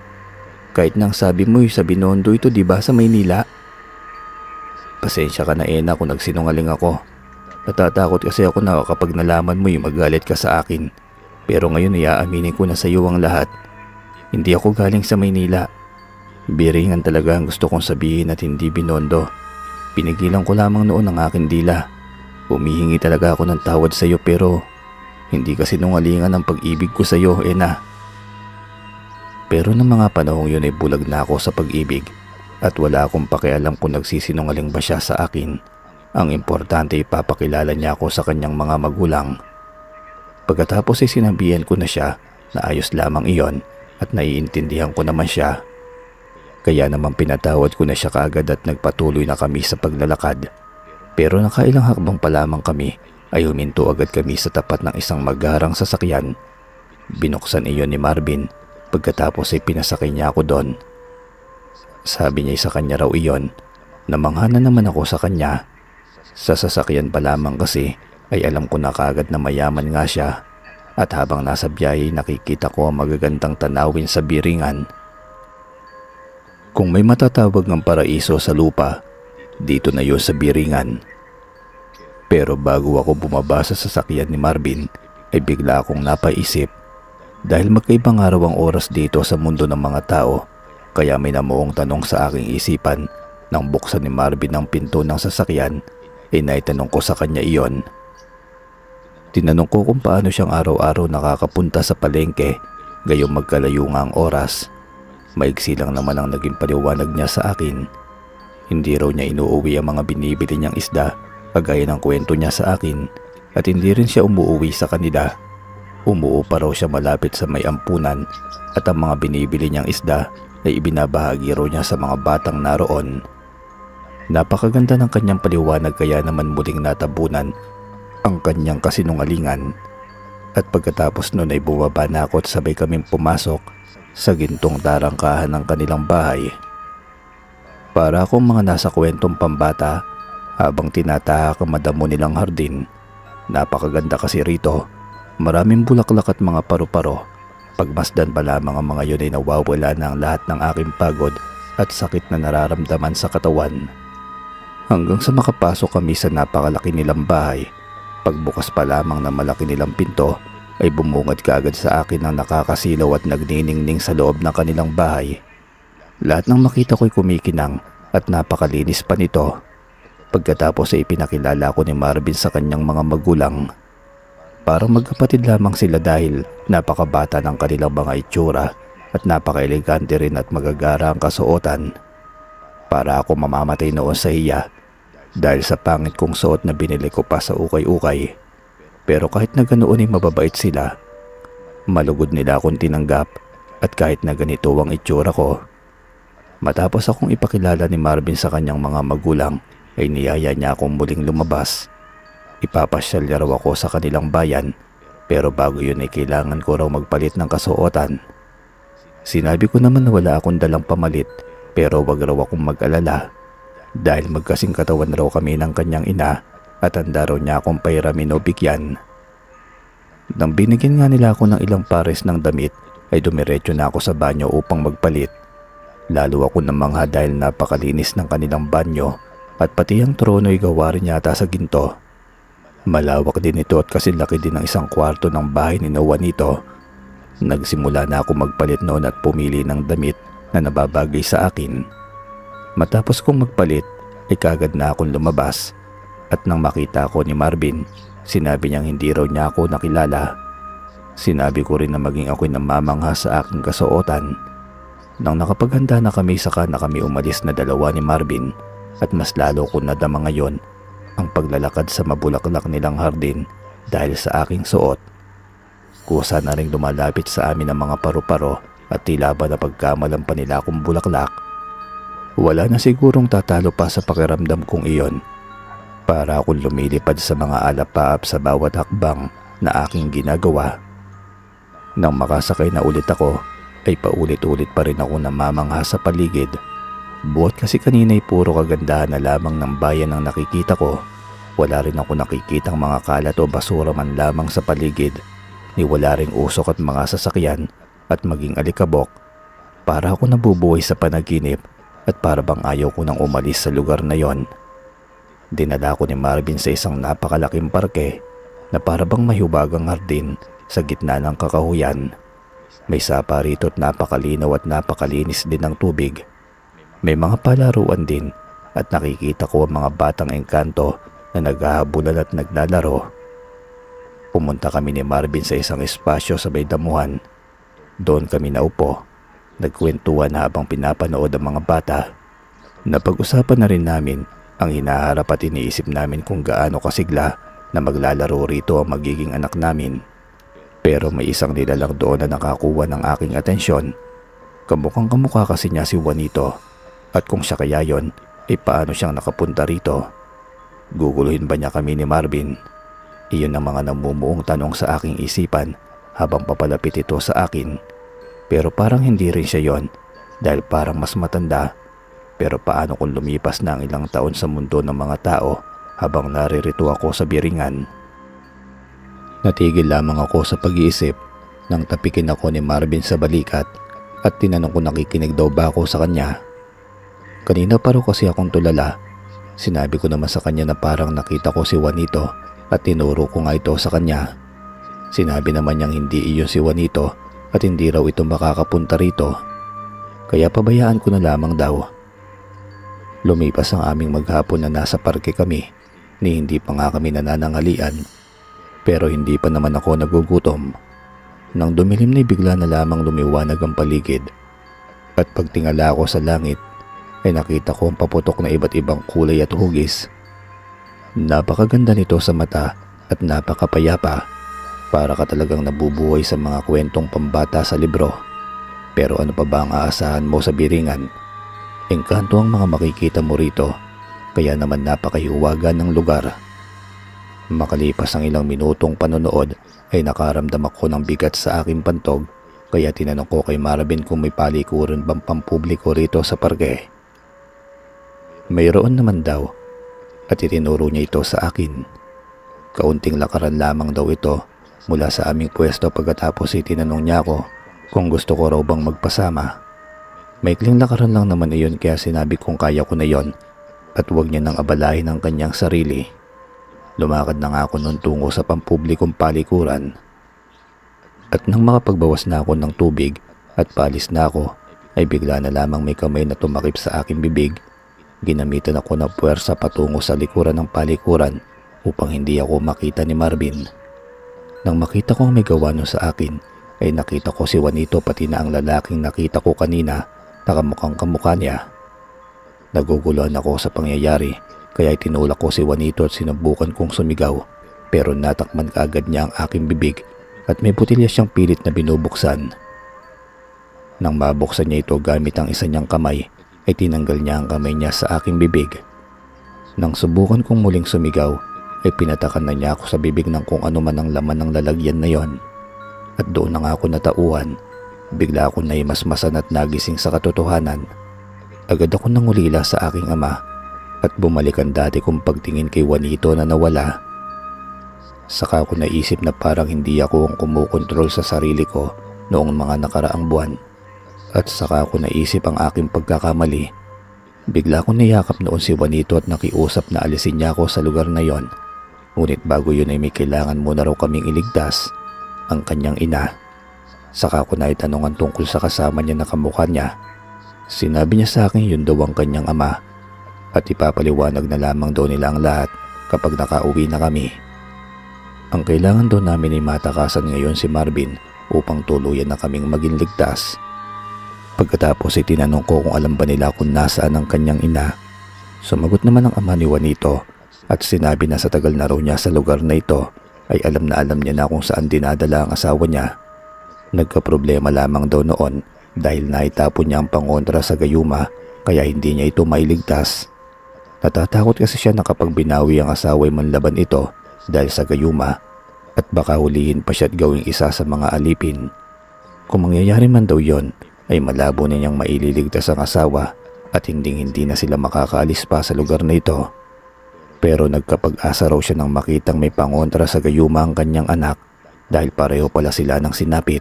Kahit nang sabi mo sa Binondo ito, di ba, sa Maynila? Pasensya ka na, Ena, kung nagsinungaling ako. Natatakot kasi ako na kapag nalaman mo magalit ka sa akin. Pero ngayon iaaminin ko na sa iyo ang lahat. Hindi ako galing sa Maynila. Biringan talaga ang gusto kong sabihin at hindi Binondo. Pinigilan ko lamang noon ang aking dila. Humihingi talaga ako ng tawad sa iyo pero hindi kasi nungalingan ang pag-ibig ko sa iyo, Ena. Pero ng mga panahong yun ay bulag na ako sa pag-ibig at wala akong pakialam kung nagsisinungaling ba siya sa akin. Ang importante ay papakilala niya ako sa kanyang mga magulang. Pagkatapos ay sinabihan ko na siya na ayos lamang iyon at naiintindihan ko naman siya. Kaya naman pinatawad ko na siya kaagad at nagpatuloy na kami sa paglalakad. Pero nakailang hakbang pa lamang kami ay huminto agad kami sa tapat ng isang magharang sasakyan. Binuksan iyon ni Marvin. Pagkatapos ay pinasakay niya ako doon. Sabi niya sa kanya raw iyon. Namangha na naman ako sa kanya. Sa sasakyan pa lamang kasi ay alam ko na kaagad na mayaman nga siya. At habang nasa biyahe nakikita ko ang magagandang tanawin sa Biringan. Kung may matatawag ng paraiso sa lupa, dito na yun sa Biringan. Pero bago ako bumaba sa sasakyan ni Marvin ay bigla akong napaisip. Dahil magkaibang araw ang oras dito sa mundo ng mga tao, kaya may namuong tanong sa aking isipan nang buksan ni Marvin ang pinto ng sasakyan, ay naitanong ko sa kanya iyon. Tinanong ko kung paano siyang araw-araw nakakapunta sa palengke, gayong magkalayo nga ang oras. Maigsi lang naman ang naging paliwanag niya sa akin. Hindi raw niya inuuwi ang mga binibili niyang isda, kagaya ng kwento niya sa akin, at hindi rin siya umuuwi sa kanila. Umuupa raw siya malapit sa may ampunan at ang mga binibili niyang isda ay ibinabahagi raw niya sa mga batang naroon. Napakaganda ng kanyang paliwanag kaya naman muling natabunan ang kanyang kasinungalingan. At pagkatapos nun ay bumaba na ako at sabay kaming pumasok sa gintong tarangkahan ng kanilang bahay. Para akong mga nasa kwentong pambata habang tinatahak ang madamo nilang hardin. Napakaganda kasi rito. Maraming bulaklak at mga paru-paro. Pagmasdan pa lamang ang mga yun ay nawawala na ang lahat ng aking pagod at sakit na nararamdaman sa katawan. Hanggang sa makapasok kami sa napakalaki nilang bahay. Pagbukas pa lamang ng malaki nilang pinto ay bumungad kaagad sa akin ang nakakasilaw at nagniningning sa loob ng kanilang bahay. Lahat ng makita ko'y kumikinang at napakalinis pa nito. Pagkatapos ay ipinakilala ko ni Marvin sa kanyang mga magulang. Parang magkapatid lamang sila dahil napakabata ng kanilang mga itsura at napaka-elegante rin at magagara ang kasuotan. Para ako mamamatay noon sa hiya dahil sa pangit kong suot na binili ko pa sa ukay-ukay. Pero kahit na ganoon ay mababait sila. Malugod nila akong tinanggap at kahit na ganito ang itsura ko. Matapos akong ipakilala ni Marvin sa kanyang mga magulang ay niyaya niya akong muling lumabas. Ipapasyal niya raw ako sa kanilang bayan pero bago yun ay kailangan ko raw magpalit ng kasuotan. Sinabi ko naman na wala akong dalang pamalit pero wag raw akong mag-alala dahil magkasing katawan raw kami ng kanyang ina at handa raw niya akong pairamin o bigyan. Nang binigyan nga nila ako ng ilang pares ng damit ay dumiretso na ako sa banyo upang magpalit. Lalo ako namangha dahil napakalinis ng kanilang banyo at pati ang trono ay gawa rin yata sa ginto. Malawak din ito at kasi laki din ng isang kwarto ng bahay ni Juanito. Nagsimula na ako magpalit noon at pumili ng damit na nababagay sa akin. Matapos kong magpalit ay kagad na akong lumabas at nang makita ko ni Marvin, sinabi niyang hindi raw niya ako nakilala. Sinabi ko rin na maging ako'y namamangha sa aking kasuotan. Nang nakapaghanda na kami saka na kami umalis na dalawa ni Marvin at mas lalo ko nadama ngayon ang paglalakad sa mabulaklak nilang hardin dahil sa aking suot. Kusa na ring lumalapit sa amin ang mga paru-paro at tila ba na pagkamalan pa nila akong bulaklak. Wala na sigurong tatalo pa sa pakiramdam kong iyon. Para akong lumilipad sa mga alapaap sa bawat hakbang na aking ginagawa. Nang makasakay na ulit ako, ay paulit-ulit pa rin ako namamangha sa paligid. Buot kasi kanina'y puro kagandahan na lamang ng bayan ang nakikita ko. Wala rin ako nakikitang mga kalat o basura man lamang sa paligid. Ni wala ring usok at mga sasakyan at maging alikabok. Para ako nabubuhay sa panaginip at para bang ayaw ko nang umalis sa lugar na yon. Dinala ko ni Marvin sa isang napakalaking parke na para bang mahiwagang hardin sa gitna ng kakahuyan. May sapa rito at napakalinaw at napakalinis din ng tubig. May mga palaruan din at nakikita ko ang mga batang engkanto na naghahabulan at naglalaro. Pumunta kami ni Marvin sa isang espasyo sa may damuhan. Doon kami naupo. Nagkwentuhan habang pinapanood ang mga bata. Napag-usapan na rin namin ang hinaharap at iniisip namin kung gaano kasigla na maglalaro rito ang magiging anak namin. Pero may isang nilalang doon na nakakuha ng aking atensyon. Kamukhang kamukha kasi niya si Juanito. At kung siya kaya yon, paano siyang nakapunta rito? Guguluhin ba niya kami ni Marvin? Iyon ang mga namumuong tanong sa aking isipan habang papalapit ito sa akin. Pero parang hindi rin siya yon dahil parang mas matanda. Pero paano kung lumipas na ang ilang taon sa mundo ng mga tao habang naririto ako sa biringan? Natigil lamang ako sa pag-iisip nang tapikin ako ni Marvin sa balikat at tinanong kung nakikinig daw ba ako sa kanya. Kanina pa raw kasi akong tulala. Sinabi ko naman sa kanya na parang nakita ko si Juanito at tinuro ko nga ito sa kanya. Sinabi naman niyang hindi iyon si Juanito at hindi raw ito makakapunta rito. Kaya pabayaan ko na lamang daw. Lumipas ang aming maghapon na nasa parke kami ni hindi pa nga kami nananangalian. Pero hindi pa naman ako nagugutom. Nang dumilim na bigla na lamang lumiwanag ang paligid. At pagtingala ko sa langit ay nakita ko ang paputok na iba't ibang kulay at hugis. Napakaganda nito sa mata at napakapayapa. Para ka talagang nabubuhay sa mga kwentong pambata sa libro. Pero ano pa ba ang aasahan mo sa biringan? Engkanto ang mga makikita mo rito. Kaya naman napakahiwaga ng lugar. Makalipas ang ilang minutong panonood ay nakaramdam ako ng bigat sa aking pantog kaya tinanong ko kay Marvin kung may palikuran bang pampubliko rito sa parke. Mayroon naman daw at itinuro niya ito sa akin. Kaunting lakaran lamang daw ito mula sa aming pwesto pagkatapos itinanong niya ako kung gusto ko raw bang magpasama. Maikling lakaran lang naman iyon kaya sinabi kong kaya ko na yon at huwag niya nang abalahin ang kanyang sarili. Lumakad na nga ako noon tungo sa pampublikong palikuran. At nang makapagbawas na ako ng tubig at palis na ako, ay bigla na lamang may kamay na tumakip sa aking bibig. Ginamitan ako ng puwersa patungo sa likuran ng palikuran upang hindi ako makita ni Marvin. Nang makita ko ang may gawa nun sa akin, ay nakita ko si Juanito pati na ang lalaking nakita ko kanina na kamukhang kamukha niya. Naguguluhan ako sa pangyayari. Kaya itinulak ko si Juanito at sinubukan kong sumigaw pero natakman kaagad niya ang aking bibig at may botelya siyang pilit na binubuksan. Nang mabuksan niya ito gamit ang isa niyang kamay ay tinanggal niya ang kamay niya sa aking bibig. Nang subukan kong muling sumigaw ay pinatakan na niya ako sa bibig ng kung ano man ang laman ng lalagyan na yon. At doon na nga ako natauhan. Bigla ako naimasmasan at nagising sa katotohanan. Agad ako nangulila sa aking ama at bumalik ang dati kong pagtingin kay Juanito na nawala. Saka ko naisip na parang hindi ako ang kumukontrol sa sarili ko noong mga nakaraang buwan. At saka ko naisip ang aking pagkakamali. Bigla ko niyakap noon si Juanito at nakiusap na alisin niya ako sa lugar na yon. Ngunit bago yun ay may kailangan muna raw kaming iligtas, ang kanyang ina. Saka ko naitanungan tungkol sa kasama niya na kamukha niya. Sinabi niya sa akin yun daw ang kanyang ama. At ipapaliwanag na lamang daw nila ang lahat kapag nakauwi na kami. Ang kailangan daw namin ay matakasan ngayon si Marvin upang tuluyan na kaming maging ligtas. Pagkatapos ay tinanong ko kung alam ba nila kung nasaan ang kanyang ina. Sumagot naman ang ama ni Juanito at sinabi na sa tagal na raw niya sa lugar na ito ay alam niya na kung saan dinadala ang asawa niya. Nagkaproblema lamang daw noon dahil naitapon niya ang pangontra sa gayuma kaya hindi niya ito mailigtas. Natatakot kasi siya na kapag binawi ang asawa ay manlaban ito dahil sa gayuma at baka hulihin pa siya at gawing isa sa mga alipin. Kung mangyayari man daw yon ay malabo na niyang maililigtas ang asawa at hindi na sila makakaalis pa sa lugar na ito. Pero nagkapag-asa raw siya nang makitang may pangontra sa gayuma ang kanyang anak dahil pareho pala sila ng sinapit.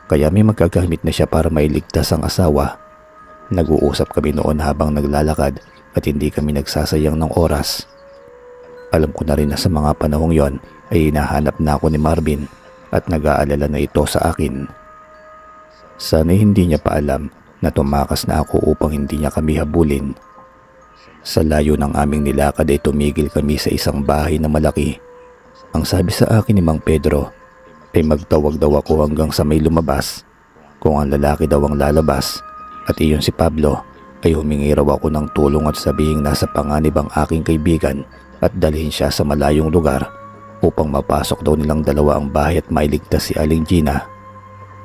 Kaya may magagamit na siya para mailigtas ang asawa. Nag-uusap kami noon habang naglalakad at hindi kami nagsasayang ng oras. Alam ko na rin na sa mga panahong yon ay hinahanap na ako ni Marvin at nag-aalala na ito sa akin. Sana hindi niya pa alam na tumakas na ako upang hindi niya kami habulin. Sa layo ng aming nilakad ay tumigil kami sa isang bahay na malaki. Ang sabi sa akin ni Mang Pedro ay magtawag daw ako hanggang sa may lumabas. Kung ang lalaki daw ang lalabas at iyon si Pablo ay humingi raw ako ng tulong at sabihing nasa panganib ang aking kaibigan at dalhin siya sa malayong lugar upang mapasok daw nilang dalawa ang bahay at mailigtas si Aling Gina.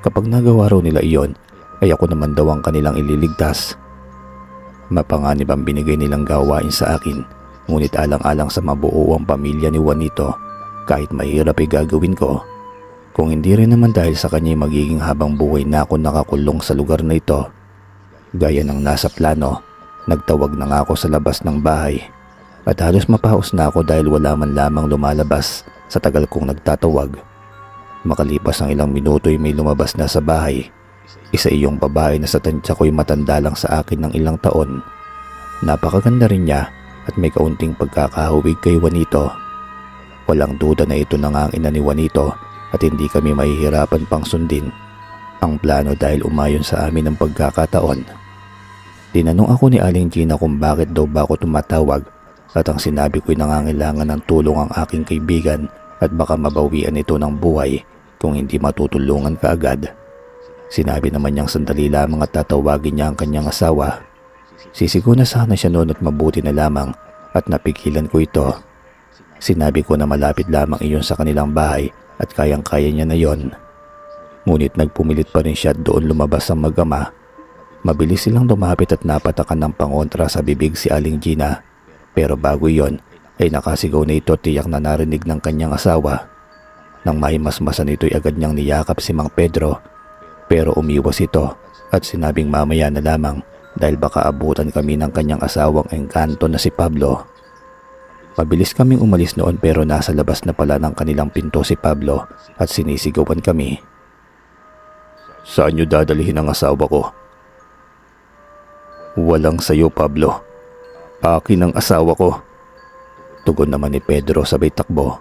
Kapag nagawa raw nila iyon, ay ako naman daw ang kanilang ililigtas. Mapanganib ang binigay nilang gawain sa akin, ngunit alang-alang sa mabuo ang pamilya ni Juanito, kahit mahirap ay gagawin ko. Kung hindi rin naman dahil sa kanya magiging habang buhay na ako nakakulong sa lugar na ito. Gaya ng nasa plano, nagtawag na nga ako sa labas ng bahay at halos mapahaos na ako dahil wala man lamang lumalabas sa tagal kong nagtatawag. Makalipas ang ilang minuto ay may lumabas na sa bahay. Isa iyong babae na sa tansya ko'y matanda lang sa akin ng ilang taon. Napakaganda rin niya at may kaunting pagkakahawig kay Juanito. Walang duda na ito na nga ang ina ni Juanito at hindi kami mahihirapan pang sundin ang plano dahil umayon sa amin ang pagkakataon. Tinanong ako ni Aling Gina kung bakit daw ba ako tumatawag at ang sinabi ko'y nangangailangan ng tulong ang aking kaibigan at baka mabawian ito ng buhay kung hindi matutulungan kaagad. Sinabi naman niyang sandali lamang at tatawagin niya ang kanyang asawa. Sisigo na sana siya noon at mabuti na lamang at napigilan ko ito. Sinabi ko na malapit lamang iyon sa kanilang bahay at kayang-kaya niya na yon. Ngunit nagpumilit pa rin siya at doon lumabas ang mag-ama. Mabilis silang lumapit at napatakan ng pangontra sa bibig si Aling Gina. Pero bago iyon ay nakasigaw na ito tiyak na narinig ng kanyang asawa. Nang mahimasmasan ito'y agad niyang niyakap si Mang Pedro. Pero umiwas ito at sinabing mamaya na lamang dahil baka abutan kami ng kanyang asawang engkanto na si Pablo. Mabilis kaming umalis noon pero nasa labas na pala ng kanilang pinto si Pablo at sinisigawan kami. Saan niyo dadalhin ang asawa ko? Walang sayo, Pablo. Akin ang asawa ko. Tugon naman ni Pedro sabay takbo.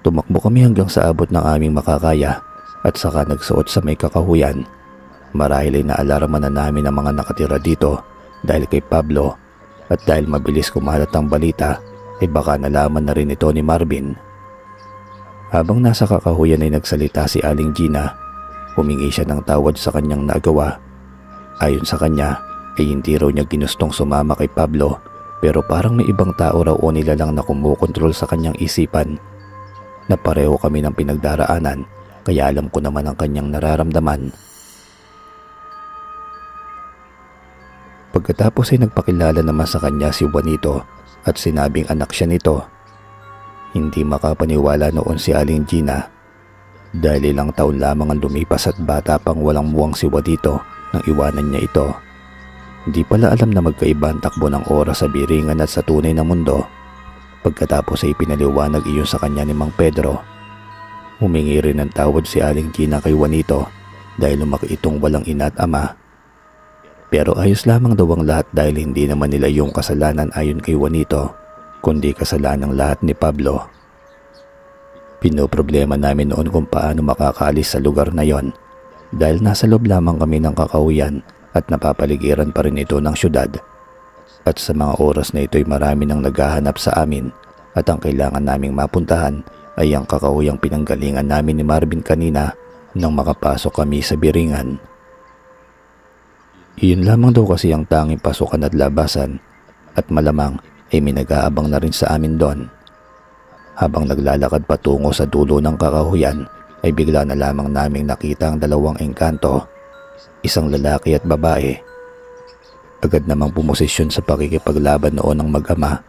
Tumakbo kami hanggang sa abot ng aming makakaya at saka nagsuot sa may kakahuyan. Marahil ay naalarma na namin ang mga nakatira dito dahil kay Pablo at dahil mabilis kumalat ang balita ay baka nalaman na rin ito ni Marvin. Habang nasa kakahuyan ay nagsalita si Aling Gina. Humingi siya ng tawad sa kanyang nagawa. Ayon sa kanya ay hindi raw niya ginustong sumama kay Pablo pero parang may ibang tao raw o nilalang na kumukontrol sa kanyang isipan. Na pareho kami ng pinagdaraanan kaya alam ko naman ang kanyang nararamdaman. Pagkatapos ay nagpakilala naman sa kanya si Juanito at sinabing anak siya nito. Hindi makapaniwala noon si Aling Gina dahil ilang taon lamang ang lumipas at bata pang walang muwang si Juanito nang iwanan niya ito. Hindi pala alam na magkaiba ang takbo ng oras sa biringan at sa tunay na mundo. Pagkatapos ay pinaliwanag iyon sa kanya ni Mang Pedro. Humingi rin ng tawad si Aling Gina kay Juanito dahil lumaki itong walang ina at ama. Pero ayos lamang daw ang lahat dahil hindi naman nila yung kasalanan ayon kay Juanito, kundi kasalanan ng lahat ni Pablo. Pinoproblema namin noon kung paano makakaalis sa lugar na yon dahil nasa loob lamang kami ng kakahuyan at napapaligiran pa rin ito ng syudad. At sa mga oras na ito'y marami nang naghahanap sa amin at ang kailangan naming mapuntahan ay ang kakahuyang pinanggalingan namin ni Marvin kanina nang makapasok kami sa biringan. Iyon lamang daw kasi ang tanging pasukan at labasan at malamang ay may nag-aabang na rin sa amin doon. Habang naglalakad patungo sa dulo ng kakahuyan ay bigla na lamang naming nakita ang dalawang engkanto, isang lalaki at babae. Agad namang pumosisyon sa pakikipaglaban noon ng mag-ama,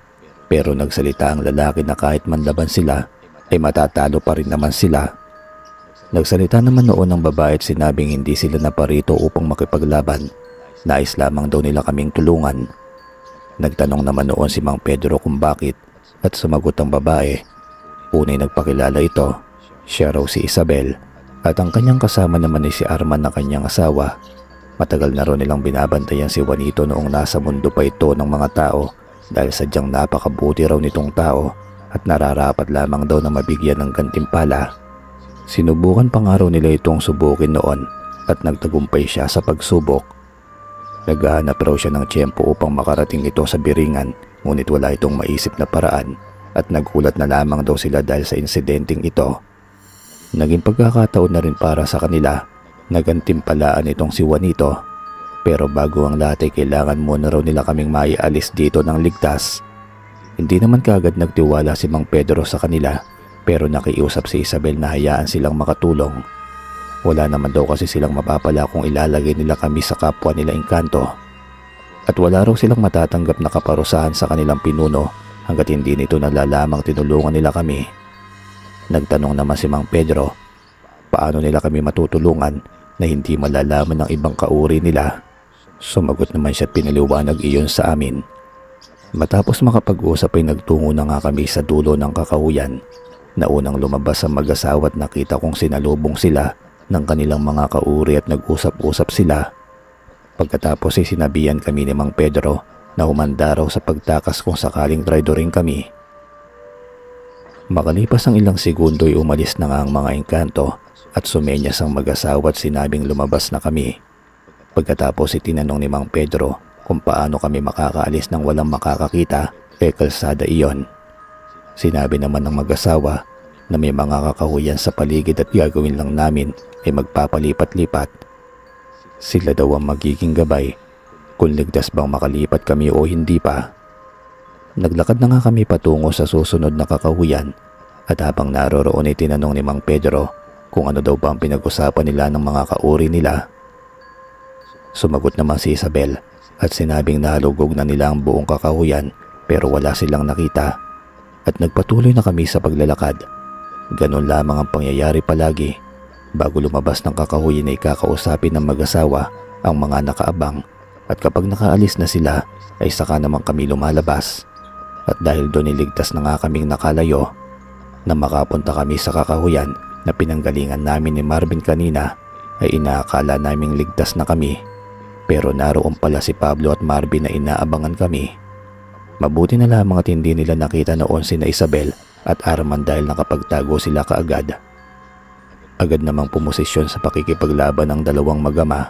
pero nagsalita ang lalaki na kahit manlaban sila ay matatalo pa rin naman sila. Nagsalita naman noon ng babae at sinabing hindi sila naparito upang makipaglaban. Nais lamang daw nila kaming tulungan. Nagtanong naman noon si Mang Pedro kung bakit at sumagot ang babae. Unay nagpakilala ito, siya raw si Isabel at ang kanyang kasama naman ay si Arman na kanyang asawa. Matagal na raw nilang binabantayan si Juanito noong nasa mundo pa ito ng mga tao dahil sadyang napakabuti raw nitong tao at nararapat lamang daw na mabigyan ng gantimpala. Sinubukan pa nga raw nila itong subukin noon at nagtagumpay siya sa pagsubok. Naghahanap raw siya ng tiyempo upang makarating ito sa biringan, ngunit wala itong maisip na paraan at nagulat na lamang daw sila dahil sa insidenteng ito. Naging pagkakataon na rin para sa kanila na gantimpalaan itong si Juanito, pero bago ang lahat ay kailangan muna raw nila kaming maialis dito ng ligtas. Hindi naman kaagad nagtiwala si Mang Pedro sa kanila, pero nakiusap si Isabel na hayaan silang makatulong. Wala naman daw kasi silang mapapala kung ilalagay nila kami sa kapwa nila engkanto. At wala raw silang matatanggap na kaparusahan sa kanilang pinuno hanggat hindi nito nalalamang tinulungan nila kami. Nagtanong naman si Mang Pedro, paano nila kami matutulungan na hindi malalaman ng ibang kauri nila? Sumagot naman siya at pinaliwanag iyon sa amin. Matapos makapag-usap ay nagtungo na nga kami sa dulo ng kakahuyan. Naunang lumabas ang mag-asawa at nakita kong sinalubong sila ng kanilang mga kauri at nag-usap-usap sila. Pagkatapos ay sinabihan kami ni Mang Pedro na humanda raw sa pagtakas kung sakaling traidorin kami. Makalipas ang ilang segundo ay umalis na nga ang mga engkanto at sumenyas ang mag-asawa at sinabing lumabas na kami. Pagkatapos itinanong ni Mang Pedro kung paano kami makakaalis nang walang makakakita, kalsada iyon. Sinabi naman ng mag-asawa na may mga kakahuyan sa paligid at gagawin lang namin ay magpapalipat-lipat. Sila daw ang magiging gabay kung ligtas bang makalipat kami o hindi pa. Naglakad na nga kami patungo sa susunod na kakahuyan at habang naroroon ay tinanong ni Mang Pedro kung ano daw ba ang pinag-usapan nila ng mga kauri nila. Sumagot naman si Isabel at sinabing nahalugog na nila ang buong kakahuyan pero wala silang nakita. At nagpatuloy na kami sa paglalakad. Ganon lamang ang pangyayari palagi. Bago lumabas ng kakahuyan ay kakausapin ng mag-asawa ang mga nakaabang at kapag nakaalis na sila ay saka naman kami lumalabas. At dahil doon iligtas na nga kaming nakalayo, na makapunta kami sa kakahuyan na pinanggalingan namin ni Marvin kanina ay inaakala naming ligtas na kami. Pero naroon pala si Pablo at Marvin na inaabangan kami. Mabuti na lamang at hindi nila nakita noon sina Isabel at Arman dahil nakapagtago sila kaagad. Agad namang pumosisyon sa pakikipaglaban ng dalawang mag-ama.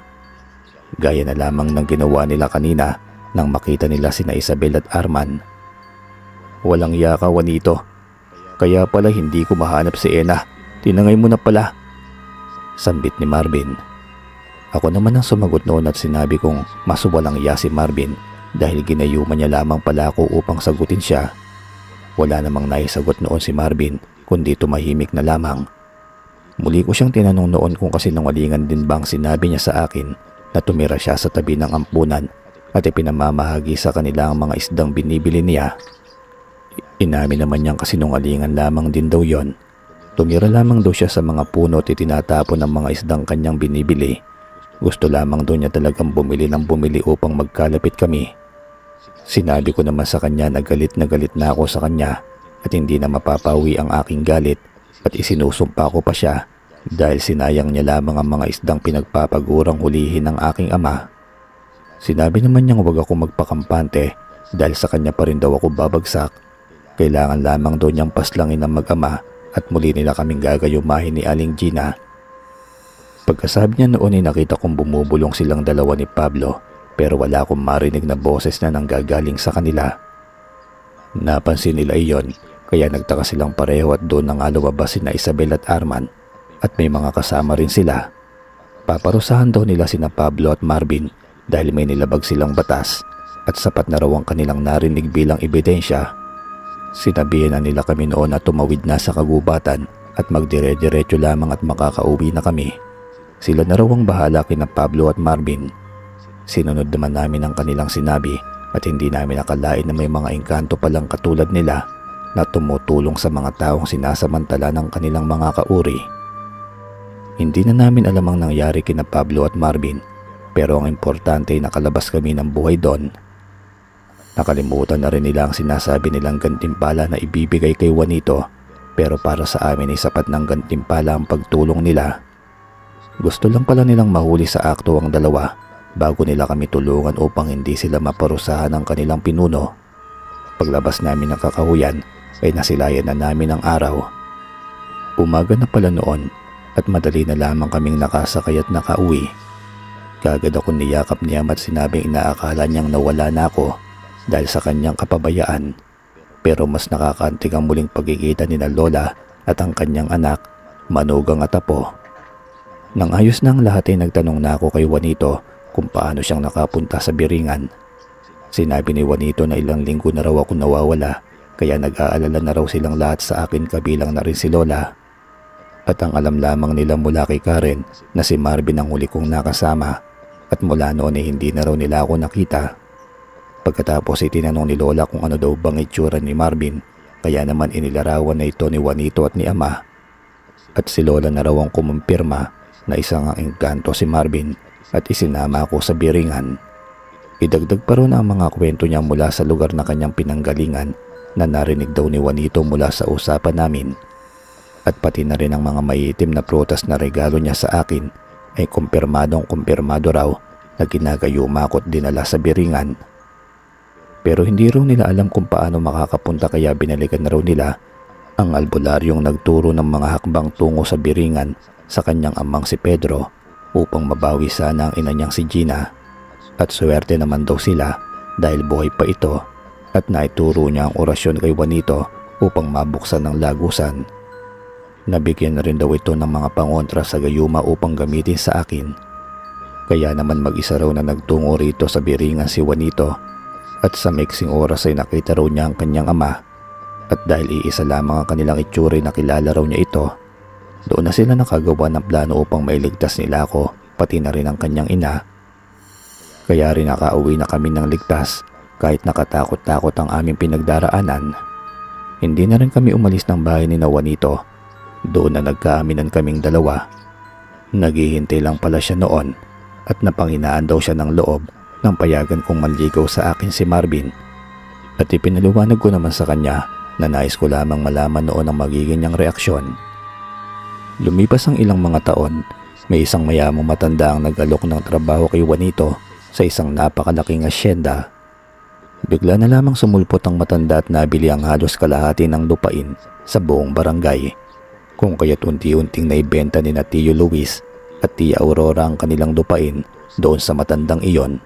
Gaya na lamang ng ginawa nila kanina nang makita nila sina Isabel at Arman. Walang yaka, Juanito. Kaya pala hindi ko mahanap si Ena. Tinangay mo na pala. Sambit ni Marvin. Ako naman ang sumagot noon at sinabi kong mas walang iya si Marvin dahil ginayuman niya lamang pala ako upang sagutin siya. Wala namang naisagot noon si Marvin kundi tumahimik na lamang. Muli ko siyang tinanong noon kung kasinungalingan din bang sinabi niya sa akin na tumira siya sa tabi ng ampunan at ipinamamahagi sa kanila ang mga isdang binibili niya. Inamin naman niyang kasinungalingan lamang din daw yon. Tumira lamang daw siya sa mga puno at itinatapon ng mga isdang kanyang binibili. Gusto lamang daw niya talagang bumili ng bumili upang magkalapit kami. Sinabi ko naman sa kanya na galit na ako sa kanya at hindi na mapapawi ang aking galit at isinusumpa ko pa siya dahil sinayang niya lamang ang mga isdang pinagpapagurang hulihin ng aking ama. Sinabi naman niyang huwag ako magpakampante dahil sa kanya pa rin daw ako babagsak. Kailangan lamang daw niyang paslangin ang mag-ama at muli nila kaming gagayumahin ni Aling Gina. Pagkasabi niya noon ay nakita kong bumubulong silang dalawa ni Pablo pero wala akong marinig na boses na nanggagaling sa kanila. Napansin nila iyon kaya nagtaka silang pareho at doon na nga lumabas sina Isabel at Arman at may mga kasama rin sila. Paparusahan daw nila sina Pablo at Marvin dahil may nilabag silang batas at sapat na raw ang kanilang narinig bilang ebidensya. Sinabihan na nila kami noon na tumawid na sa kagubatan at magdire-diretso lamang at makakauwi na kami. Sila na raw ang bahala kina Pablo at Marvin. Sinunod naman namin ang kanilang sinabi at hindi namin nakalain na may mga engkanto palang katulad nila na tumutulong sa mga taong sinasamantala ng kanilang mga kauri. Hindi na namin alam ang nangyari kina Pablo at Marvin, pero ang importante ay nakalabas kami ng buhay doon. Nakalimutan na rin nila ang sinasabi nilang gantimpala na ibibigay kay Juanito, pero para sa amin ay sapat ng gantimpala ang pagtulong nila. Gusto lang pala nilang mahuli sa akto ang dalawa bago nila kami tulungan upang hindi sila maparusahan ng kanilang pinuno. Paglabas namin ng kakahuyan ay nasilayan na namin ang araw. Umaga na pala noon at madali na lamang kaming nakasakay at nakauwi. Kagad ako niyakap niya at sinabing inaakala niyang nawala na ako dahil sa kanyang kapabayaan. Pero mas nakakantig ang muling pagkikita ni na Lola at ang kanyang anak, Manugang at Apo. Nang ayos na ang lahat ay nagtanong na ako kay Juanito kung paano siyang nakapunta sa Biringan. Sinabi ni Juanito na ilang linggo na raw ako nawawala, kaya nag-aalala na raw silang lahat sa akin, kabilang na rin si Lola. At ang alam lamang nila mula kay Karen na si Marvin ang huli kong nakasama, at mula noon ay hindi na raw nila ako nakita. Pagkatapos ay tinanong ni Lola kung ano daw bang itsura ni Marvin, kaya naman inilarawan na ito ni Juanito at ni Ama. At si Lola na raw ang kumumpirma na isang ang engkanto si Marvin at isinama ako sa Biringan. Idagdag pa ron ang mga kwento niya mula sa lugar na kanyang pinanggalingan na narinig daw ni Juanito mula sa usapan namin. At pati na rin ang mga maiitim na prutas na regalo niya sa akin ay kumpirmadong kumpirmado raw na ginagayuma ko at dinala sa Biringan. Pero hindi raw nila alam kung paano makakapunta, kaya binalikan na raw nila ang albularyong nagturo ng mga hakbang tungo sa Biringan sa kanyang amang si Pedro upang mabawi sana ang ina niyang si Gina. At swerte naman daw sila dahil buhay pa ito at naituro niya ang orasyon kay Juanito upang mabuksan ng lagusan. Nabigyan na rin daw ito ng mga pangontra sa gayuma upang gamitin sa akin. Kaya naman mag-isa raw na nagtungo rito sa Biringan si Juanito, at sa maiksing oras ay nakita raw niya ang kanyang ama. At dahil iisa lamang ang kanilang itsura, nakilala raw niya ito. Doon na sila nakagawa ng plano upang mailigtas nila ako, pati na rin ang kanyang ina. Kaya rin nakauwi na kami ng ligtas kahit nakatakot-takot ang aming pinagdaraanan. Hindi na rin kami umalis ng bahay ni Juanito. Doon na nagkaaminan kaming dalawa. Naghihintay lang pala siya noon at napanghinaan daw siya ng loob nang payagan kong manligaw sa akin si Marvin. At ipinaliwanag ko naman sa kanya na nais ko lamang malaman noon ang magiging niyang reaksyon. Lumipas ang ilang mga taon, may isang mayamang matanda ang nag-alok ng trabaho kay Juanito sa isang napakalaking asyenda. Bigla na lamang sumulpot ang matanda at nabili ang halos kalahati ng lupain sa buong barangay. Kung kaya't unti-unting naibenta ni na Tio Luis at Tia Aurora ang kanilang lupain doon sa matandang iyon.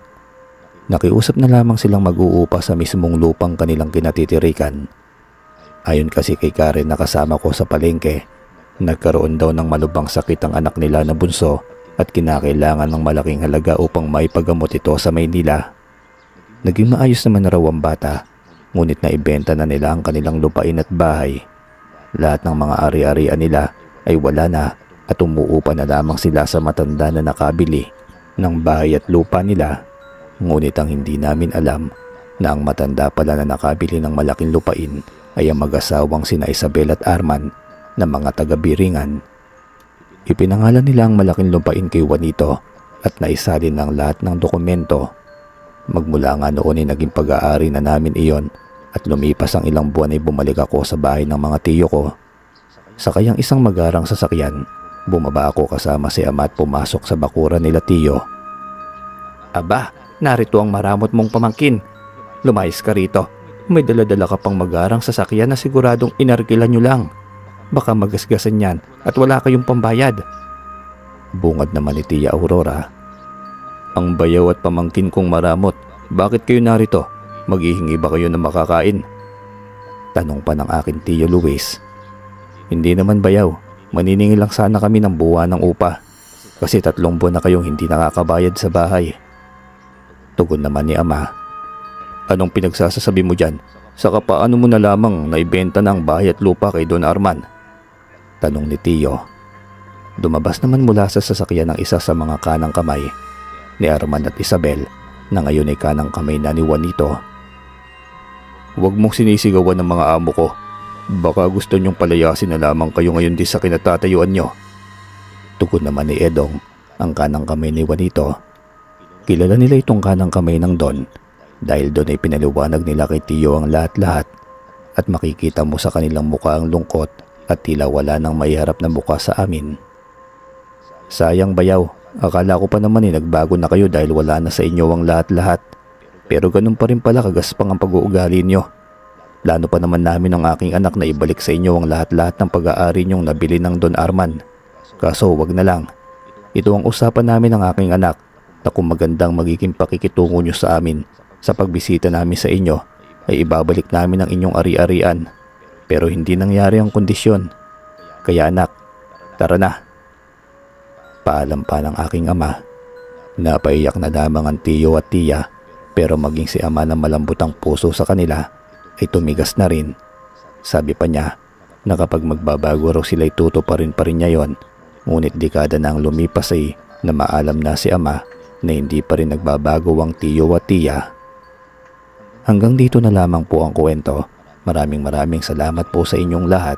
Nakiusap na lamang silang mag-uupa sa mismong lupang kanilang kinatitirikan. Ayon kasi kay Karen na kasama ko sa palengke, nagkaroon daw ng malubhang sakit ang anak nila na bunso at kinakailangan ng malaking halaga upang maipagamot ito sa Maynila. Naging maayos naman na raw ang bata, ngunit naibenta na nila ang kanilang lupain at bahay. Lahat ng mga ari-arian nila ay wala na at umuupa na lamang sila sa matanda na nakabili ng bahay at lupa nila. Ngunit ang hindi namin alam na ang matanda pala na nakabili ng malaking lupain ay ang mag-asawang sina Isabel at Arman na mga taga-Biringan. Ipinangalan nila ang malaking lupain kay Juanito at naisalin ng lahat ng dokumento. Magmula nga noon ay naging pag-aari na namin iyon at lumipas ang ilang buwan ay bumalik ako sa bahay ng mga tiyo ko. Sa kayang isang magarang sasakyan, bumaba ako kasama si Ama at pumasok sa bakuran nila Tiyo. "Aba, narito ang maramot mong pamangkin. Lumayas ka rito. May daladala ka pang magarang sasakyan na siguradong inarkilan nyo lang. Baka magasgasan yan at wala kayong pambayad." Bungad naman ni Tia Aurora. "Ang bayaw at pamangkin kong maramot, bakit kayo narito? Maghihingi ba kayo ng makakain?" Tanong pa ng aking Tiyo Luis. "Hindi naman bayaw, maniningil lang sana kami ng buwan ng upa. Kasi 3 buwan na kayong hindi nakakabayad sa bahay." Tugon naman ni ama. Anong pinagsasasabi mo dyan? Saka paano mo na lamang naibenta na ang bahay at lupa kay Don Arman? Tanong ni Tio. Dumabas naman mula sa sasakyan ng isa sa mga kanang kamay ni Arman at Isabel na ngayon ay kanang kamay na ni Juanito. Huwag mong sinisigawan ng mga amo ko. Baka gusto nyong palayasin na lamang kayo ngayon din sa kinatatayuan nyo. Tugon naman ni Edong, ang kanang kamay ni Juanito. Kilala nila itong kanang kamay ng Don dahil doon ay pinaliwanag nila kay Tio ang lahat-lahat at makikita mo sa kanilang mukha ang lungkot at tila wala nang maiharap na mukha sa amin. Sayang bayaw, akala ko pa naman nagbago na kayo dahil wala na sa inyo ang lahat-lahat. Pero ganun pa rin pala kagaspang ang pag-uugali nyo. Plano pa naman namin ng aking anak na ibalik sa inyo ang lahat-lahat ng pag-aari nyong nabili ng Don Arman. Kaso wag na lang. Ito ang usapan namin ng aking anak na kung magandang magiging pakikitungo nyo sa amin sa pagbisita namin sa inyo ay ibabalik namin ang inyong ari-arian. Pero hindi nangyari ang kondisyon. Kaya anak, tara na. Paalam pa ng aking ama. Napaiyak na lamang ang Tio at Tia pero maging si ama na malambot ang puso sa kanila ay tumigas na rin. Sabi pa niya na kapag magbabago raw sila ay tutuparin pa rin niya yon. Ngunit dekada na ang lumipas ay na maalam na si ama na hindi pa rin nagbabago ang Tio at Tia. Hanggang dito na lamang po ang kwento. Maraming salamat po sa inyong lahat.